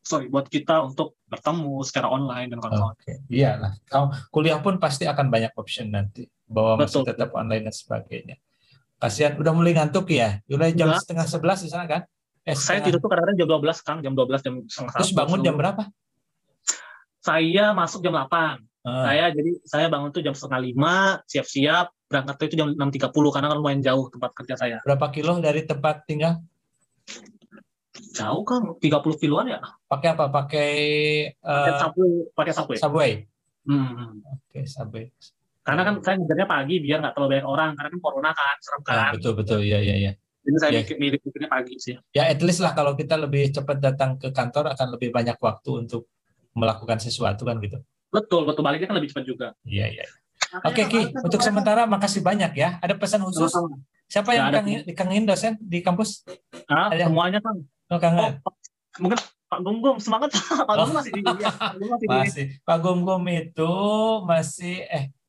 buat kita untuk bertemu secara online dan kawan-kawan. Oke, iyalah. Kuliah pun pasti akan banyak option nanti, bahwa masih tetap online dan sebagainya. Kasihan, udah mulai ngantuk ya. Mulai jam setengah 11 di sana kan? Saya tidur tuh kadang-kadang jam 12 Kang, jam 12 jam setengah 1. Terus bangun jam berapa? Saya masuk jam 8. Saya bangun tuh jam setengah 5, siap-siap, berangkat tuh itu jam 6.30 karena kan lumayan jauh tempat kerja saya. Berapa kilo dari tempat tinggal? Jauh kan, 30 kiloan ya. Pakai apa? Pakai subway. Oke, subway. Karena kan saya ngejarnya pagi biar nggak terlalu banyak orang, karena kan corona kan, serem kan. Betul, iya. Jadi saya mikirnya pagi sih. Ya, at least lah kalau kita lebih cepat datang ke kantor akan lebih banyak waktu untuk melakukan sesuatu kan gitu. Betul, baliknya kan lebih cepat juga. Iya. Oke, Ki, untuk sementara makasih banyak ya. Ada pesan khusus? Siapa yang dikangenin dosen di kampus? Semuanya kan. Mungkin Pak Gumgum, semangat Pak Gumgum masih di masih. Pak Gumgum itu masih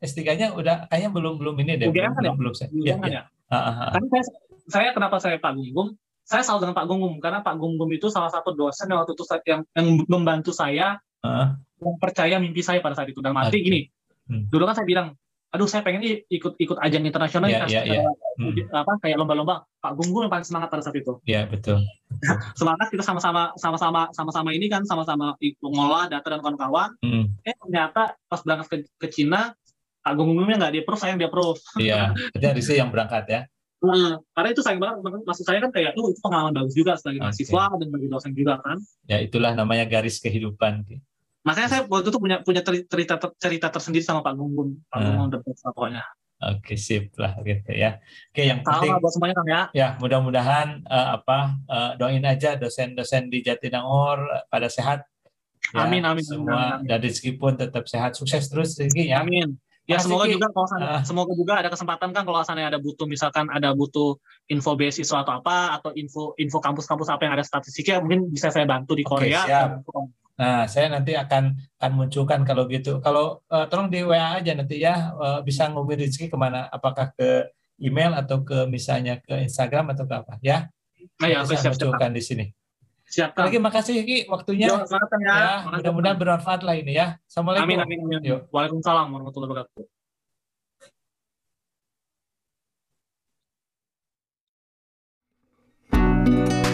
S3-nya udah kayaknya belum ini deh. Belum saya. Iya. Kan saya kenapa saya Pak Gumgum? Saya selalu dengan Pak Gumgum karena Pak Gumgum itu salah satu dosen yang waktu itu yang membantu saya yang percaya mimpi saya pada saat itu. Dan mati gini. Dulu kan saya bilang, aduh saya pengen ikut ajang internasional kayak lomba-lomba. Pak Gumgum yang paling semangat pada saat itu. Iya, betul. Semangat kita sama-sama ini kan sama-sama mengolah data dan kawan-kawan. Ternyata pas berangkat ke Cina, Pak Gumgumnya nggak di-approve, saya yang di-approve. Iya, jadi Rizky yang berangkat ya. Karena itu sayang banget, maksud saya kan kayak itu pengalaman bagus juga sebagai mahasiswa dan bagi dosen juga kan. Ya itulah namanya garis kehidupan. Makanya saya waktu itu punya cerita tersendiri sama Pak Gumgum, pokoknya. Oke, sip lah gitu ya. Oke, yang penting buat semuanya kan ya. Ya, mudah-mudahan doain aja dosen-dosen di Jatinangor pada sehat. Ya, amin. Semua dan Rizky pun tetap sehat, sukses terus Rizky ya. Amin. Ya semoga juga semoga juga ada kesempatan kan kalau asalnya ada butuh info beasiswa atau apa atau info kampus-kampus apa yang ada statistiknya mungkin bisa saya bantu di Korea. Siap. Nah, saya nanti akan munculkan kalau gitu. Kalau tolong di WA aja nanti ya, bisa ngubungin Rizky kemana? Apakah ke email atau ke misalnya ke Instagram atau ke apa? Ya. Saya munculkan di sini. Siap. Lagi makasih Ki waktunya. Ya, mudah-mudahan bermanfaat lah ini ya. Assalamualaikum. Amin. Waalaikumsalam warahmatullahi wabarakatuh.